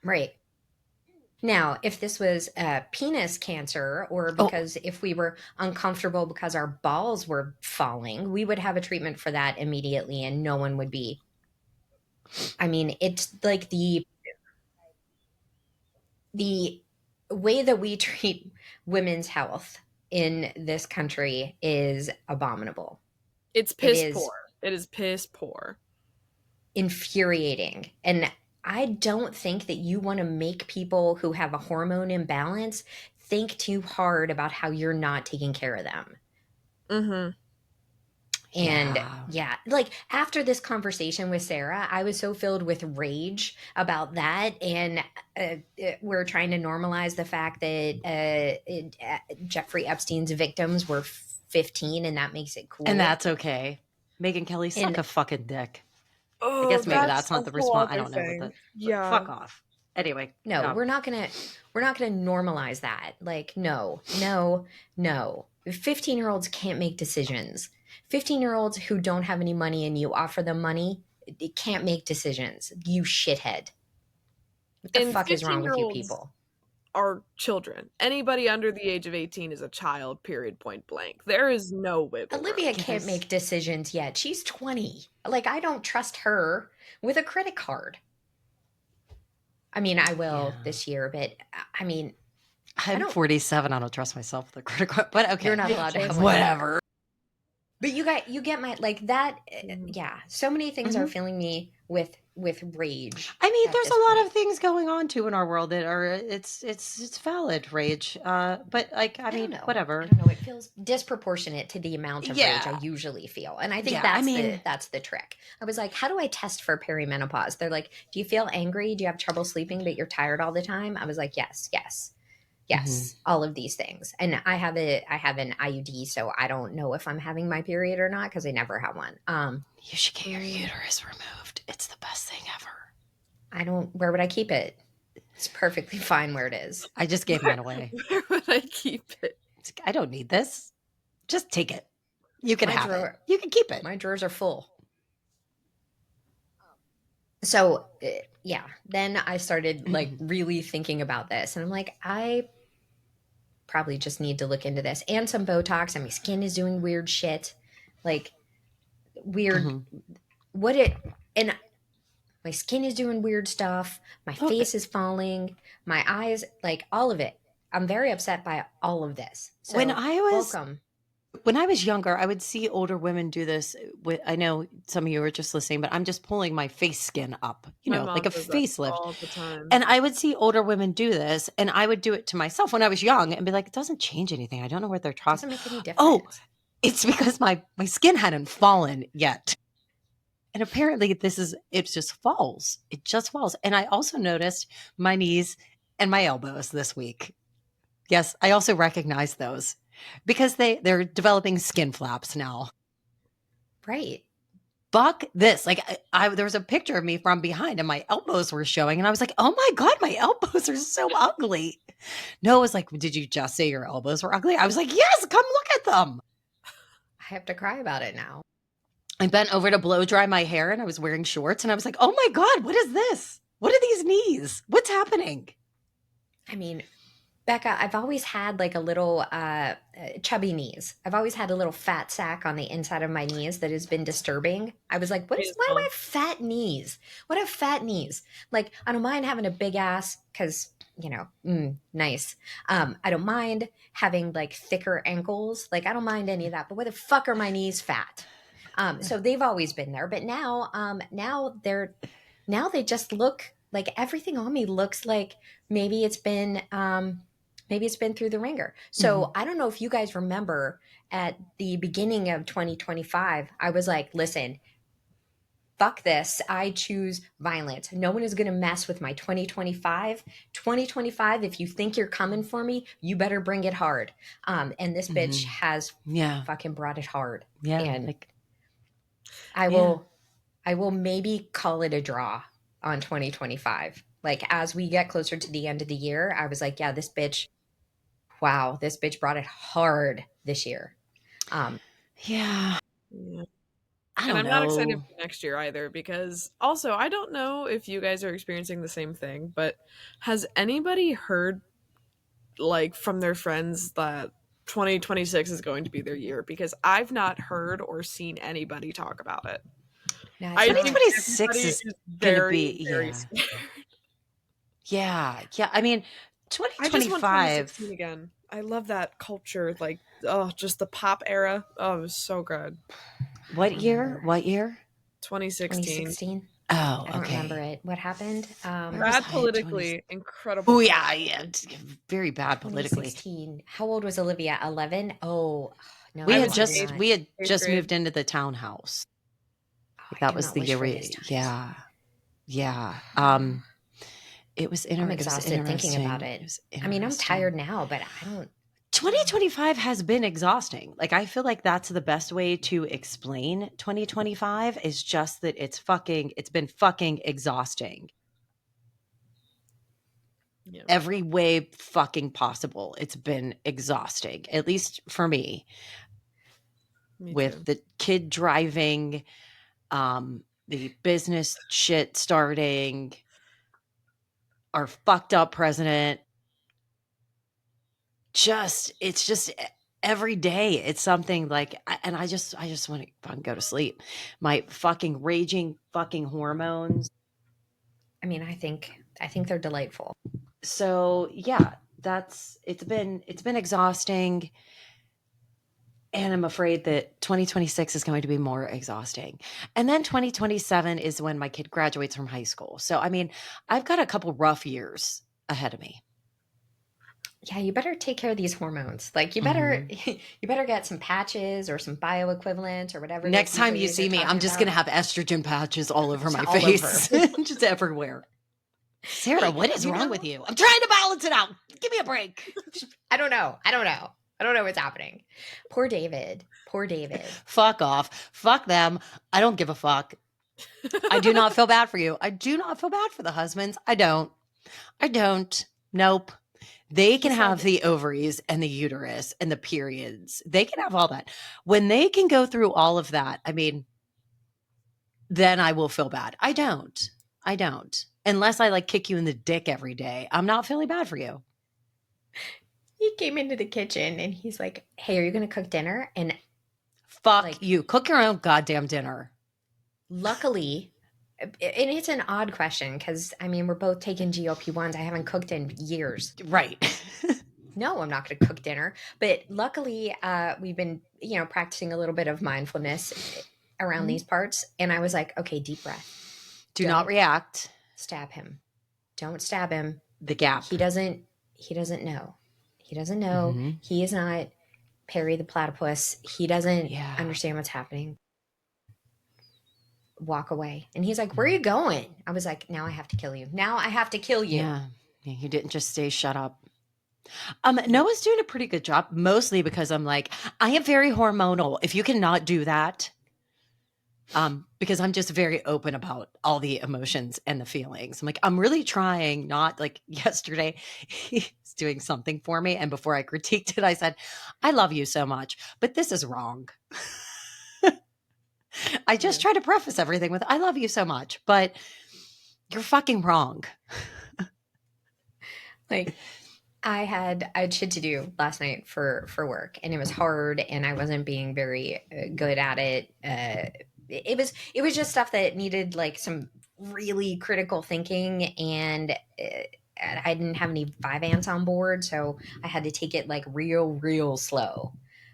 Right. Now, if this was penis cancer, or Oh, because if we were uncomfortable because our balls were falling, we would have a treatment for that immediately and no one would be. I mean, it's like the way that we treat women's health in this country is abominable. It's It piss is poor. It is piss poor. infuriating. And I don't think that you want to make people who have a hormone imbalance think too hard about how you're not taking care of them. Mm-hmm. And yeah. yeah, like after this conversation with Sarah, I was so filled with rage about that. And we're trying to normalize the fact that Jeffrey Epstein's victims were 15, and that makes it And cool. that's okay. Megan Kelly, suck And a fucking dick. I Oh, guess maybe that's that's a not the whole response. I other don't know what thing. the but Yeah. fuck off. Anyway, no, we're not gonna normalize that. Like, no, no, no. 15-year-olds can't make decisions. 15-year-olds who don't have any money and you offer them money, they can't make decisions. You shithead. What the And fuck is wrong 15 year with you olds people? are children. Anybody under the age of 18 is a child, period, point blank. There is no wiggle Olivia room. can't yes. make decisions yet. She's 20. Like, I don't trust her with a credit card. I mean, I will Yeah. this year, but I mean, I I'm don't, 47. I don't trust myself with a credit card, but you're okay. not I allowed to have just. one either. Whatever. But you get my, like that. Mhm. Yeah, so many things are Mhm. filling me with rage I mean, at there's this a lot point. of things going on too in our world that are it's valid rage. But like I I don't mean, know. I whatever. don't know. It feels disproportionate to the amount of rage I Yeah. usually feel, and I think Yeah. I mean, that's the trick. I was like, how do I test for perimenopause? They're like, do you feel angry? Do you have trouble sleeping? But you're tired all the time? I was like, yes, yes, mhm. yes, all of these things. And I have an IUD, so I don't know if I'm having my period or not because I never have one. You should get your Mm. uterus removed. It's the best thing ever. I don't. Where would I keep it? It's perfectly fine where it is. I just gave mine away. Where would I keep it? I don't need this. Just take it. You can My have it. drawer, You can keep it. my drawers are full. So yeah, then I started like Mhm. really thinking about this, and I'm like, I probably just need to look into this and some Botox. And my skin is doing weird shit, like weird. Mhm. What it and my skin is doing weird stuff. My Oh, face is falling. My eyes, like all of it. I'm very upset by all of this. when So I was welcome. when I was younger, I would see older women do this. I know some of you are just listening, but I'm just pulling my face skin up, My like mom a does that facelift. all the time. And I would see older women do this, and I would do it to myself when I was young and be like, it doesn't change anything. I don't know what they're talking. Doesn't make any Oh, difference. it's because my skin hadn't fallen yet. And apparently it just falls. It just falls. And I also noticed my knees and my elbows this week. Yes, I also recognize those because they're developing skin flaps now. Right. Fuck this. Like there was a picture of me from behind and my elbows were showing and I was like, "Oh my god, my elbows are so ugly." Noah was like, "Did you just say your elbows were ugly?" I was like, "Yes, come look at them." I have to cry about it now. I bent over to blow dry my hair and I was wearing shorts and I was like, "Oh my god, what is this? What are these knees? What's happening?" I mean, Becca, I've always had like a little chubby knees. I've always had a little fat sack on the inside of my knees that has been disturbing. I was like, why do I have fat knees? What have fat knees? Like, I don't mind having a big ass because, nice. I don't mind having like thicker ankles. Like, I don't mind any of that. But why the fuck are my knees fat? So they've always been there. But now they just look like everything on me looks like maybe it's been through the ringer. So I don't know if you guys remember at the beginning of 2025, I was like, listen, fuck this. I choose violence. No one is going to mess with my 2025. 2025, if you think you're coming for me, you better bring it hard. And this bitch has fucking brought it hard. Yeah. And I will maybe call it a draw on 2025. Like as we get closer to the end of the year, I was like, yeah, this bitch brought it hard this year. Yeah. I don't And I'm know. not excited for next year either because also I don't know if you guys are experiencing the same thing, but has anybody heard like from their friends that 2026 is going to be their year? Because I've not heard or seen anybody talk about it. No, I think 2026 is going to be very scared. Yeah. I mean, I just want 2025 2016 again. I love that culture, like just the pop era. Oh, it was so good. What year? 2016. 2016. Oh, I don't okay. remember it. What happened? Bad politically, incredible. Oh yeah, very bad politically. 2016. How old was Olivia? 11. Oh no, we I had was just in we had eighth just grade. moved into the townhouse. Oh, I That do was not the wish year for these times. yeah. It was I'm exhausted thinking about interesting. it. It was I mean, I'm interesting. tired now, but I don't. 2025 has been exhausting. Like I feel like that's the best way to explain 2025 is just that it's been fucking exhausting. Yeah. Every way fucking possible. It's been exhausting, at least for me. Me With too. the kid driving, the business shit starting, our fucked up president. It's just every day it's something like, and I just want to fucking go to sleep. My fucking raging fucking hormones. I mean, I think they're delightful. So yeah, it's been exhausting. And I'm afraid that 2026 is going to be more exhausting. And then 2027 is when my kid graduates from high school. So, I mean, I've got a couple rough years ahead of me. Yeah, you better take care of these hormones. Like you better you better get some patches or some bioequivalent or whatever. Next those time you ladies see are me, I'm talking just going to about. have estrogen patches all over my All face, over. just everywhere. Sarah, Hey, what is you wrong know- with you? I'm trying to balance it out. Give me a break. I don't know. I don't know what's happening. Poor David. Fuck off. Fuck them. I don't give a fuck. I do not feel bad for you. I do not feel bad for the husbands. I don't. Nope. They can have the ovaries and the uterus and the periods. They can have all that. When they can go through all of that, I mean, then I will feel bad. I don't. Unless I like kick you in the dick every day. I'm not feeling bad for you. He came into the kitchen and he's like, "Hey, are you going to cook dinner?" And fuck you. Cook your own goddamn dinner. Luckily, and it's an odd question because I mean we're both taking GLP-1s. I haven't cooked in years. Right. No, I'm not going to cook dinner. But luckily, we've been practicing a little bit of mindfulness around these parts, and I was like, okay, deep breath. Do not react. Stab him. Don't stab him. The gap. He doesn't know. He is not Perry the platypus. He doesn't understand what's happening. Walk away. And he's like, "Where are you going?" I was like, "Now I have to kill you. You didn't just stay shut up. Noah's doing a pretty good job, mostly because I'm like, I am very hormonal. If you cannot do that, because I'm just very open about all the emotions and the feelings. I'm like, I'm really trying not like yesterday, he's doing something for me. And before I critiqued it, I said, I love you so much, but this is wrong. I just try to preface everything with, I love you so much, but you're fucking wrong. Like, I had shit to do last night for work, and it was hard, and I wasn't being very good at it. It was just stuff that needed like some really critical thinking, and I didn't have any 5 ants on board, so I had to take it like real slow.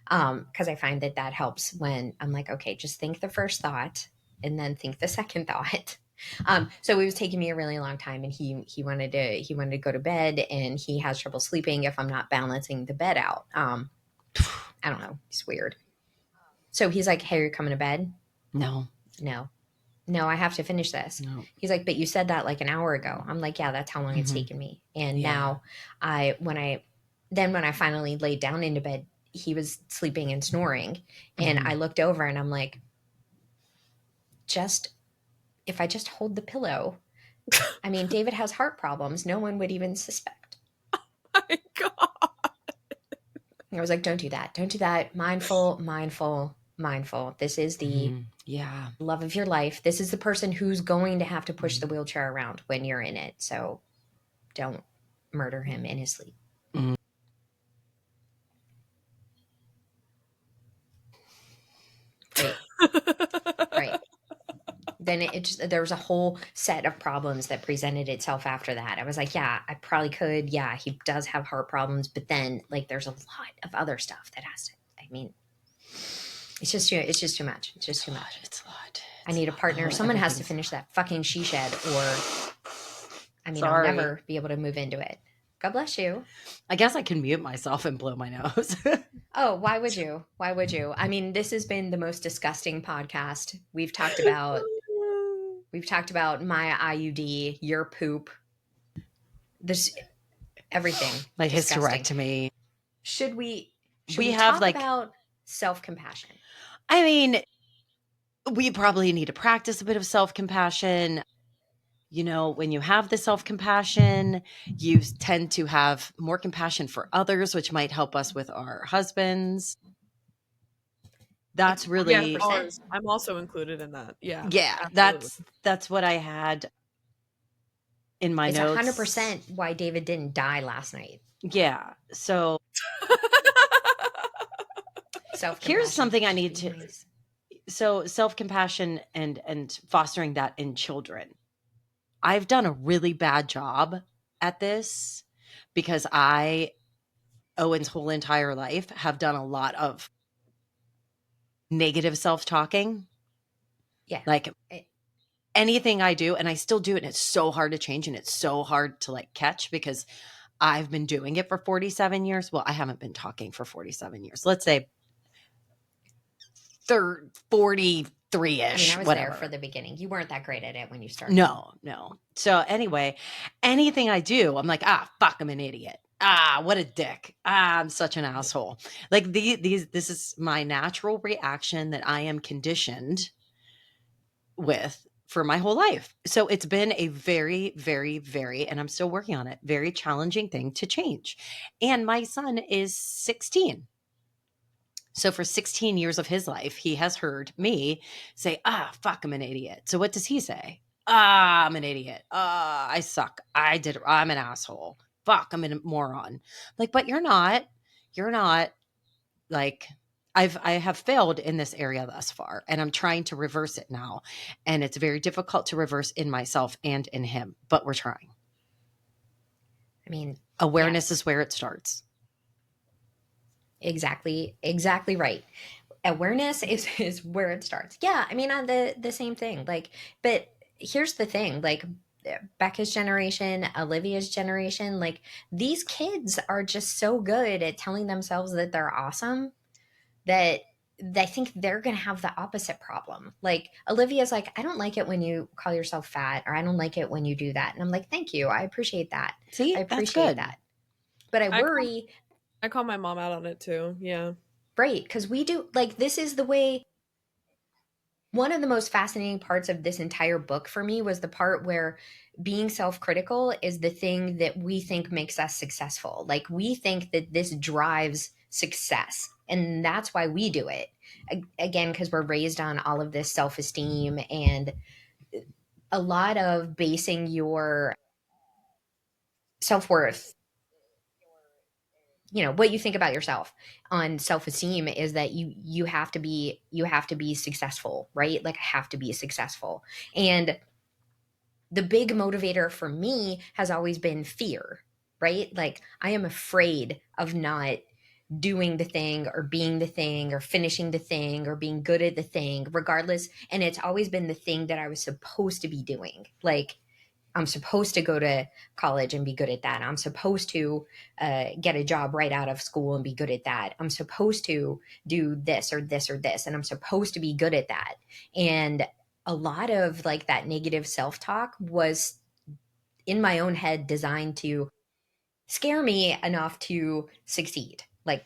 Because I find that that helps when I'm like, okay, just think the first thought and then think the second thought. So it was taking me a really long time, and he wanted to go to bed, and he has trouble sleeping if I'm not balancing the bed out. I don't know, it's weird. So he's like, "Hey, you're coming to bed?" No, No, no, I have to finish this. no. He's like, "But you said that like an hour ago." I'm like, "Yeah, that's how long it's Mhm. taken me." And Yeah. now when I finally laid down into bed, he was sleeping and snoring, and Mhm. I looked over and I'm like, just if I just hold the pillow. I mean, David has heart problems. No one would even suspect. My God. I was like, don't do that. Don't do that. Mindful, mindful, mindful. This is the Yeah. love of your life. This is the person who's going to have to push the Mhm. wheelchair around when you're in it. So don't murder him in his sleep. Mhm. Right. Right. Then it just, there was a whole set of problems that presented itself after that. I was like, yeah, I probably could. Yeah, he does have heart problems, but then like there's a lot of other stuff that has to. I mean, it's just too much. It's just too much. It's a lot. I need a partner. Oh, Someone has to everything's finish that fucking she shed, or I mean, I'll sorry. never be able to move into it. God bless you. I guess I can mute myself and blow my nose. Oh, why would you? Why would you? I mean, this has been the most disgusting podcast. We've talked about my IUD, your poop, this everything My disgusting. hysterectomy. Should we We have talk like, about self-compassion? I mean, we probably need to practice a bit of self compassion. You know, when you have the self compassion, you tend to have more compassion for others, which might help us with our husbands. That's Yes, really, 100%. ours. I'm also included in that. Yeah, yeah, absolutely. that's what I had in my It's notes. 100% why David didn't die last night. Yeah. So here's Self-compassion. something I need Be to, nice. so self compassion and fostering that in children. I've done a really bad job at this because I, Owen's whole entire life, have done a lot of negative self talking. Yeah. Like It, anything I do, and I still do it, and it's so hard to change and it's so hard to like catch because I've been doing it for 47 years. Well, I haven't been talking for 47 years. Let's say 43 I mean, ish, I was there whatever. for the beginning. You weren't that great at it when you started. No. So anyway, anything I do, I'm like, fuck, I'm an idiot. What a dick. I'm such an asshole. Like this is my natural reaction that I am conditioned with for my whole life. So it's been a very, very, very, and I'm still working on it, very challenging thing to change. And my son is 16. So for 16 years of his life, he has heard me say, fuck, I'm an idiot. So what does he say? I'm an idiot. I suck. I'm an asshole. Fuck, I'm a moron. Like, but you're not. You're not. Like, I have failed in this area thus far, and I'm trying to reverse it now. And it's very difficult to reverse in myself and in him, but we're trying. I mean, Awareness yes, is where it starts. exactly right. Awareness is where it starts. Yeah, I mean, on the same thing. Like, but here's the thing. Like, Becca's generation, Olivia's generation, like these kids are just so good at telling themselves that they're awesome that I think they're going to have the opposite problem. Like Olivia's like, I don't like it when you call yourself fat, or I don't like it when you do that. And I'm like, thank you. I appreciate that. I See, that's appreciate good. that. But I I call worry, I call my mom out on it too. Yeah. right? Because we do, like, this is the way. One of the most fascinating parts of this entire book for me was the part where being self critical is the thing that we think makes us successful. Like, we think that this drives success. And that's why we do it. Again, because we're raised on all of this self esteem and a lot of basing your self worth, what you think about yourself on self esteem, is that you have to be successful, right? Like, I have to be successful. And the big motivator for me has always been fear, right? Like, I am afraid of not doing the thing or being the thing or finishing the thing or being good at the thing, regardless. And it's always been the thing that I was supposed to be doing. Like, I'm supposed to go to college and be good at that. I'm supposed to get a job right out of school and be good at that. I'm supposed to do this or this or this, and I'm supposed to be good at that. And a lot of like that negative self talk was in my own head designed to scare me enough to succeed. Like,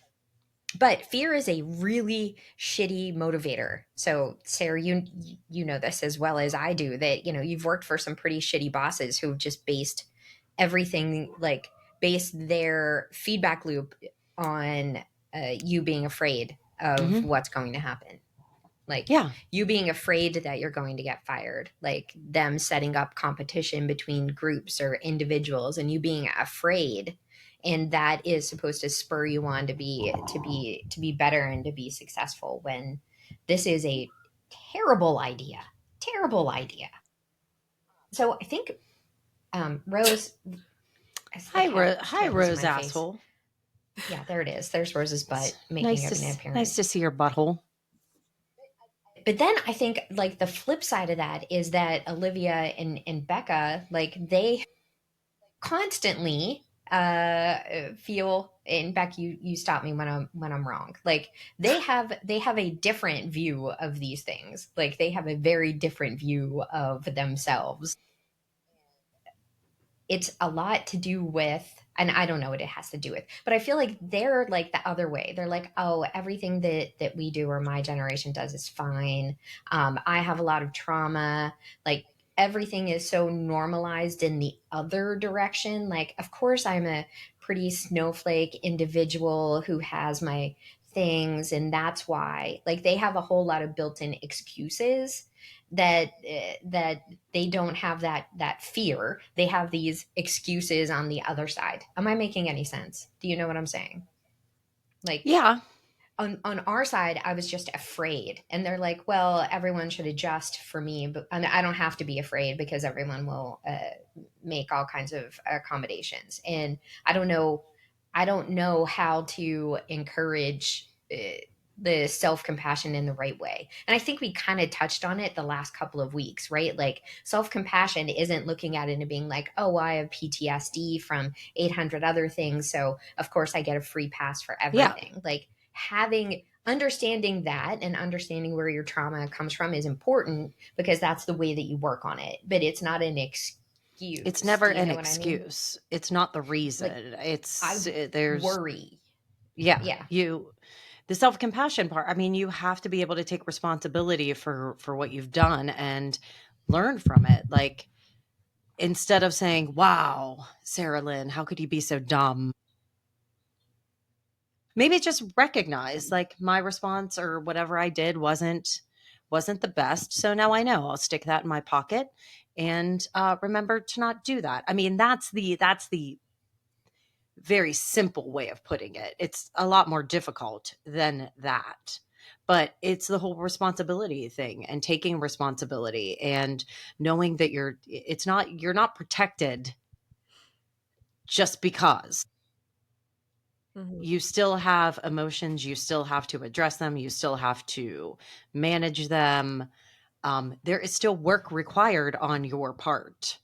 but fear is a really shitty motivator. So, Sarah, you know this as well as I do, that you've worked for some pretty shitty bosses who've just based everything, like, based their feedback loop on you being afraid of Hmm. what's going to happen. Like, Yeah. you being afraid that you're going to get fired, like them setting up competition between groups or individuals and you being afraid, and that is supposed to spur you on to be better and to be successful, when this is a terrible idea. Terrible idea. So I think, Rose, as the cat Hi, tail is in Rose my face. asshole. Yeah, there it is. There's Rose's It's butt making an nice to appearance. see your butthole. But then I think, like, the flip side of that is that Olivia and Becca, like, they constantly feel, and Beck, you stop me when I'm wrong. Like, they have a different view of these things. Like, they have a very different view of themselves. It's a lot to do with, and I don't know what it has to do with, but I feel like they're like the other way. They're like, oh, everything that we do or my generation does is fine. I have a lot of trauma. Like, everything is so normalized in the other direction. Like, of course, I'm a pretty snowflake individual who has my things, and that's why, like, they have a whole lot of built-in excuses that they don't have that fear. They have these excuses on the other side. Am I making any sense? Do you know what I'm saying? Like, Yeah. on our side, I was just afraid, and they're like, well, everyone should adjust for me, but and I don't have to be afraid because everyone will make all kinds of accommodations. And I don't know how to encourage the self compassion in the right way. And I think we kind of touched on it the last couple of weeks, right? Like, self compassion isn't looking at it and being like, oh, well, I have PTSD from 800 other things, so of course I get a free pass for Yeah. everything. Like, having understanding that and understanding where your trauma comes from is important, because that's the way that you work on it. But it's not an It's excuse. never Do you an know what I mean? excuse. It's not the Like, reason. I There's, worry. yeah, Yeah. the self-compassion part. I mean, you have to be able to take responsibility for what you've done and learn from it. Like, instead of saying, wow, Sarah Lynn, how could you be so dumb? Maybe just recognize, like, my response or whatever I did wasn't the best. So now I know I'll stick that in my pocket and remember to not do that. I mean, that's the very simple way of putting it. It's a lot more difficult than that. But it's the whole responsibility thing and taking responsibility and knowing that you're not protected just because. Hmm. You still have emotions, you still have to address them, you still have to manage them. There is still work required on your part,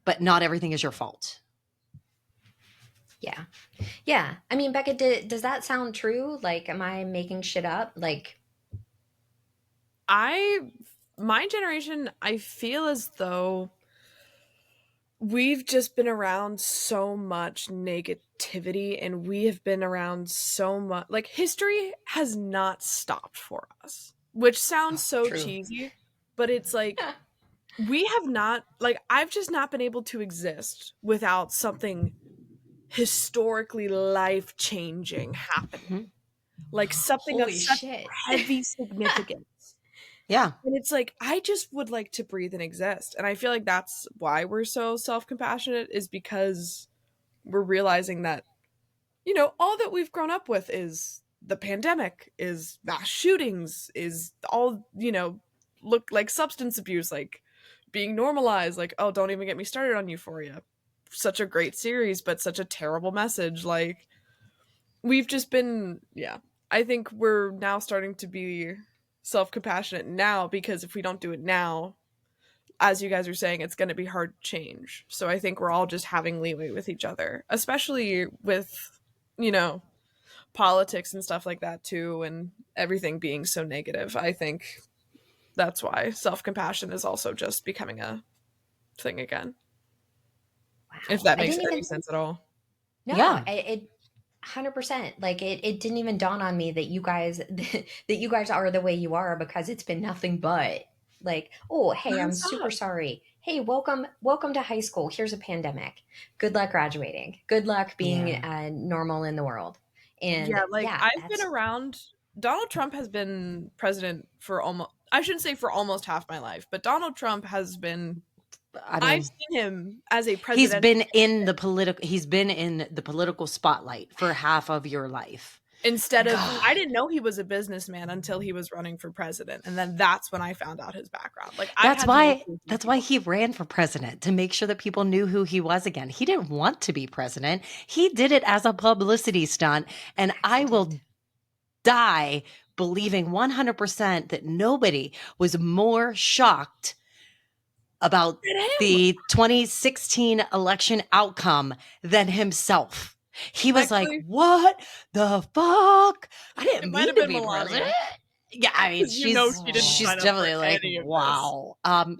but not everything is your fault. Yeah. Yeah. I mean, Becca, does that sound true? Like, am I making shit up? Like, my generation, I feel as though we've just been around so much negativity, and we have been around so much, like, history has not stopped for us, which sounds so True. cheesy, but it's like we have not, like, I've just not been able to exist without something historically life-changing happening, Mhm. like something of Holy such shit. heavy significance. Yeah. And it's like, I just would like to breathe and exist. And I feel like that's why we're so self-compassionate, is because we're realizing that, all that we've grown up with is the pandemic, is mass shootings, is all, look like substance abuse, like being normalized, like, oh, don't even get me started on Euphoria. Such a great series, but such a terrible message. Like, we've just been, yeah. I think we're now starting to be self-compassionate now, because if we don't do it now, as you guys are saying, it's going to be hard to change. So I think we're all just having leeway with each other, especially with, you know, politics and stuff like that too, and everything being so negative. I think that's why self-compassion is also just becoming a thing again. If Wow. that I makes didn't any even sense at all. No, Yeah. it 100%. Like it didn't even dawn on me that you guys that you guys are the way you are because it's been nothing but like, oh, hey, I'm super Nonstop. sorry. Hey, welcome to high school. Here's a pandemic. Good luck graduating. Good luck being Yeah. normal in the world. Yeah, And like, yeah, I've been that's around, Donald Trump has been president for almost, I shouldn't say for almost half my life, but Donald Trump has been, I I've mean, seen him as a presidential he's been in the political spotlight for half of your life. instead of, I God. didn't know he was a businessman until he was running for president, and then that's when I found out his background. Like, I That's had no why clue who that's he why was. he ran for president, to make sure that people knew who he was again. He didn't want to be president. He did it as a publicity stunt, and I accident. will die believing 100% that nobody was more shocked about At him. the 2016 election outcome than himself. He was like, Actually, "What the fuck? I it didn't might mean have to been be president." Melania, Yeah, I mean, because she didn't she's sign up for definitely like, any of this. wow.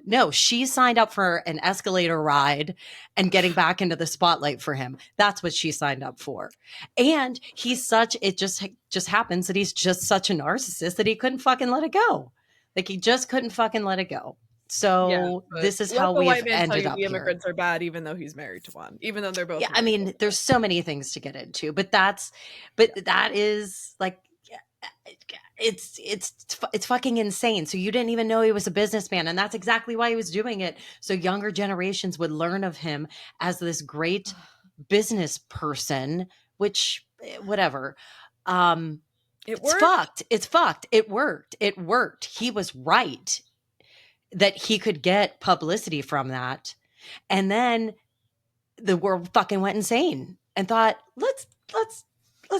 No, she signed up for an escalator ride and getting back into the spotlight for him. That's what she signed up for. And he's such, it just happens that he's just such a narcissist that he couldn't fucking let it go. Like, he just couldn't fucking let it go. Yeah, So but this is let how the we've white man tell ended you up the here. immigrants are bad, even though he's married to one, even though they're both Yeah, I married to mean, there's so many things to get into, but that is like, it's fucking insane. So you didn't even know he was a businessman, and that's exactly why he was doing it, so younger generations would learn of him as this great business person, which whatever. It It's worked. fucked. It's fucked. It worked. It worked. He was right that he could get publicity from that. And then the world fucking went insane and thought, let's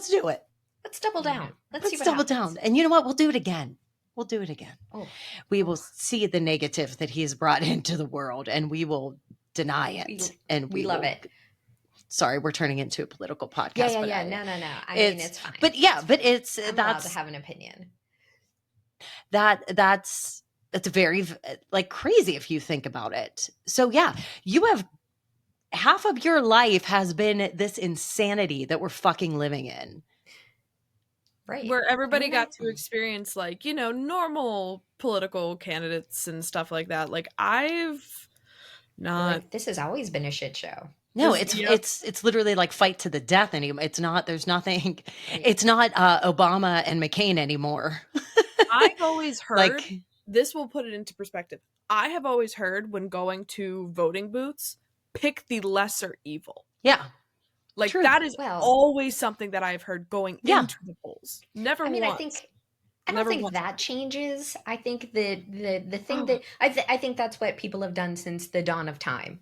do it. Let's double Yeah. down. Let's see Let's what double down. happens. And you know what? We'll do it again. We'll do it again. Oh, We will oh, see the negative that he's brought into the world, and we will deny we it. And we we love will, it. sorry, we're turning into a political Yeah, podcast, yeah, but yeah. No, no, no. I mean, it's, it's fine. but yeah, It's but fine. it's, I'm allowed to have an opinion. that's very like crazy if you think about it. So yeah, you have half of your life has been this insanity that we're fucking living in. Right. Where I everybody mean, I got to experience, like, normal political candidates and stuff like that. Like, I've feel not like this has always been a shit show. No, this. it's Yep. it's literally like fight to the death anymore. It's not. There's nothing. Right. It's not Obama and McCain anymore. I've always heard, Like, this will put it into perspective. I have always heard, when going to voting booths, pick the lesser evil. yeah, Like, true. that is Well, always something that I've heard going Yeah, into the polls. Never I mean, once. I don't Never think once. that changes. I think the thing Oh, that I think that's what people have done since the dawn of time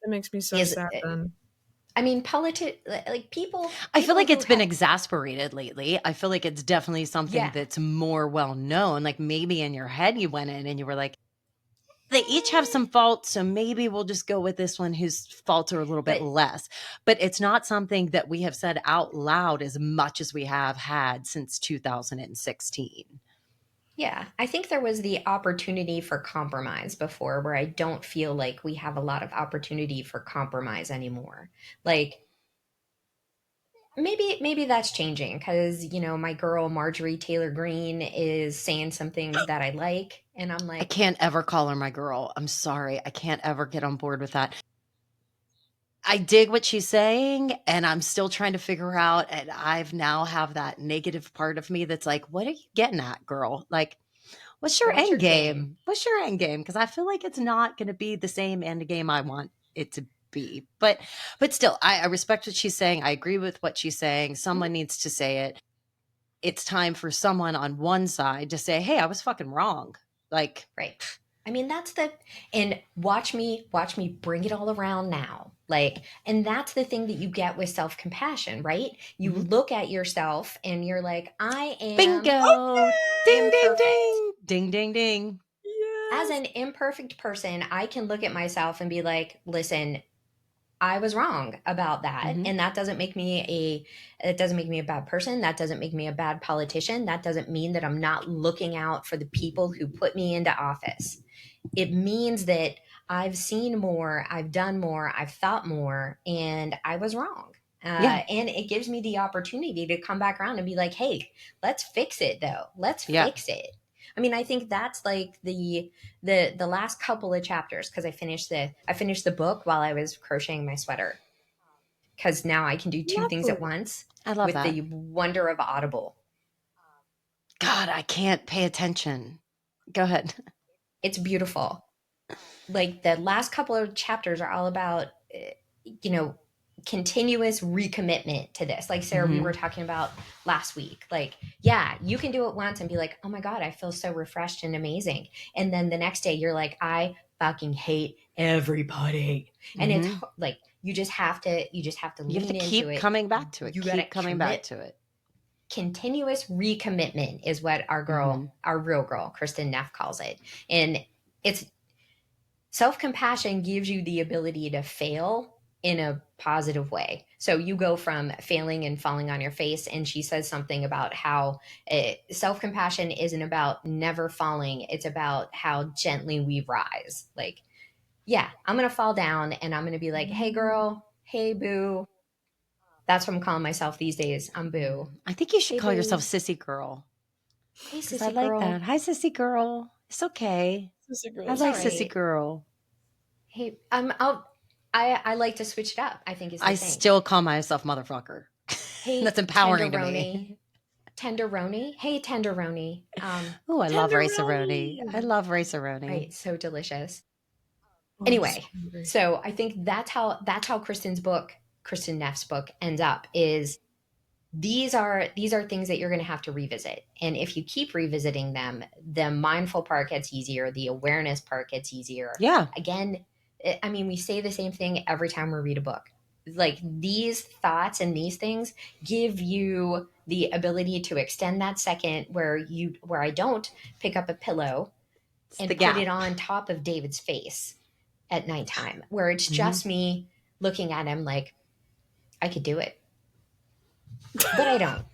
that makes me so is sad then. I mean, like I feel people like who it's been have exasperated lately. I feel like it's definitely something yeah. that's more well known. Like, maybe in your head you went in and you were like, they each have some faults, so maybe we'll just go with this one whose faults are a little bit But less. But it's not something that we have said out loud as much as we have had since 2016. Yeah, I think there was the opportunity for compromise before where I don't feel like we have a lot of opportunity for compromise anymore. Like maybe that's changing because my girl Marjorie Taylor Greene is saying some things that I like, and I'm I like, can't ever call her my girl. I'm sorry. I can't ever get on board with that. I dig what she's saying, and I'm still trying to figure out, and I've now have that negative part of me that's like, "What are you getting at, girl? Like, what's your what's end your game? game? What's your end game?" Because I feel like it's not going to be the same end game I want it to be. But still, I respect what she's saying. I agree with what she's saying. Someone Mhm. needs to say it. It's time for someone on one side to say, "Hey, I was fucking wrong." Like, Right. I mean, and watch me bring it all around now. Like, and that's the thing that you get with self compassion, right? You mhm. look at yourself and you're like, I am Bingo, ding, ding, imperfect. ding, ding, ding, ding. As Yes. an imperfect person, I can look at myself and be like, listen, I was wrong about that. Hmm. And it doesn't make me a bad person. That doesn't make me a bad politician. That doesn't mean that I'm not looking out for the people who put me into office. It means that I've seen more, I've done more, I've thought more, and I was wrong. Yeah, And it gives me the opportunity to come back around and be like, hey, let's fix it though. Let's yeah. fix it. I mean, I think that's like the last couple of chapters because I finished the book while I was crocheting my sweater because now I can do two things at Lovely. once I love with that. the wonder of Audible. God, I can't pay attention. Go ahead. It's beautiful. Like the last couple of chapters are all about you know continuous recommitment to this, like Sarah we Hmm. were talking about last week. Like, yeah, you can do it once and be like, oh my god, I feel so refreshed and amazing, and then the next day you're like, I fucking hate everybody. And it's Hmm. like you just have to You have to lean into keep it. coming back to it. You gotta Keep coming back commit. to it. Continuous recommitment is what Hmm. our real girl Kristen Neff calls it. And it's self compassion gives you the ability to fail in a positive way. So you go from failing and falling on your face, and she says something about how self compassion isn't about never falling, it's about how gently we rise. Like, yeah, I'm going to fall down and I'm going to be like, hey, girl, hey, boo. That's what I'm calling myself these days. I'm boo. I think you should Hey, call yourself boo. Sissy Girl Hey, because I sissy like that. girl. Hi, Sissy Girl. It's okay. Sister I girls It's all like too. Sissy right. Girl. Hey, I like to switch it up, I think is the I thing. still call myself motherfucker. Hey, That's empowering to tenderoni. me. Tenderoni. Hey, tenderoni. Oh, I love rice-a-roni. I Tenderoni. love rice-a-roni. Right, so delicious. Oh, I'm so Anyway, hungry. so I think that's how Kristen Neff's book ends up is these are things that you're going to have to revisit. And if you keep revisiting them, the mindful part gets easier, the awareness part gets easier. Yeah. Again, I mean, we say the same thing every time we read a book. Like these thoughts and these things give you the ability to extend that second where I don't pick up a pillow It's the and put it gap. on top of David's face at nighttime, where it's Hmm. just me looking at him like I could do it, but I don't.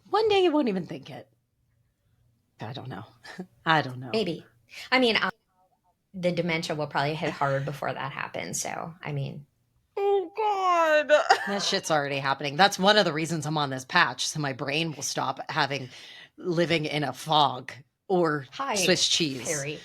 One day you won't even think it. I don't know. I don't know. Maybe. I mean, the dementia will probably hit hard before that happens. So, I mean, Oh God. That shit's already happening. That's one of the reasons I'm on this patch, so my brain will stop living in a fog or hi, Swiss cheese. Perry.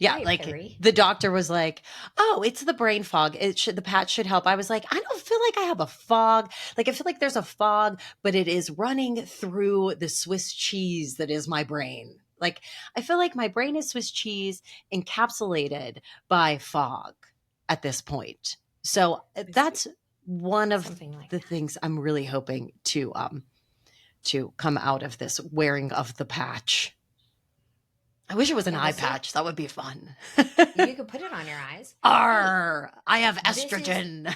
Yeah, Hi, like Perry. the doctor was like, "Oh, it's the brain fog. The patch should help." I was like, "I don't feel like I have a fog. Like I feel like there's a fog, but it is running through the Swiss cheese that is my brain. Like I feel like my brain is Swiss cheese encapsulated by fog at this point." So I see. that's one of Something like the that. things I'm really hoping to come out of this wearing of the patch. I wish it was an Yeah, we'll eye see. patch. That would be fun. You could put it on your eyes. Hey, R. I have this is estrogen.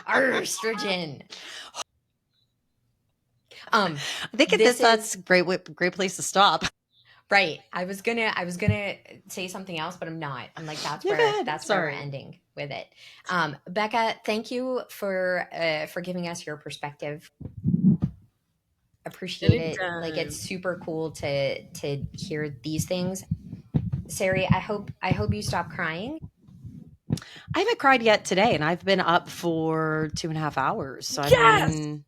estrogen. Um, I think this that's is a great place to stop. right. I was gonna say something else, but I'm not. I'm like Yeah, go ahead. that's where we're Sorry. ending with it. Becca, thank you for giving us your perspective. appreciate it. Like, Anytime. it's super cool to hear these things. Sari, I hope you stop crying. I haven't cried yet today, and I've been up for 2.5 hours. So, I Yes! mean,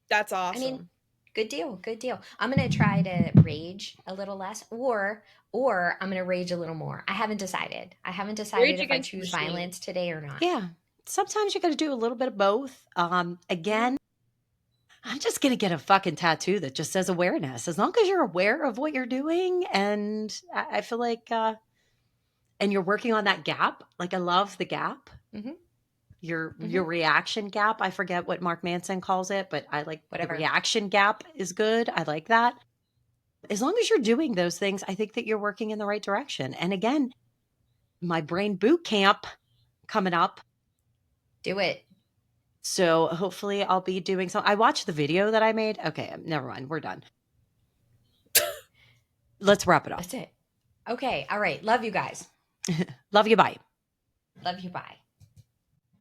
That's I mean, awesome. good deal, good deal. I'm gonna try to rage a little less, or I'm gonna rage a little more. I haven't decided. I haven't decided Rage if I Against the choose Machine. violence today or not. yeah, sometimes you got to do a little bit of both. Mhm. Again, I'm just going to get a fucking tattoo that just says awareness. As long as you're aware of what you're doing, and I feel like, and you're working on that gap. Like, I love the gap. Mm-hmm. Your Mm-hmm. reaction gap. I forget what Mark Manson calls it, but I like the Whatever. reaction gap is good. I like that. As long as you're doing those things, I think that you're working in the right direction. And again, my brain boot camp coming up. Do it. So hopefully I'll be doing some. I watched the video that I made. Okay, never mind. We're done. Let's wrap it up. That's it. Okay. All right. Love you guys. Love you. Bye. Love you. Bye.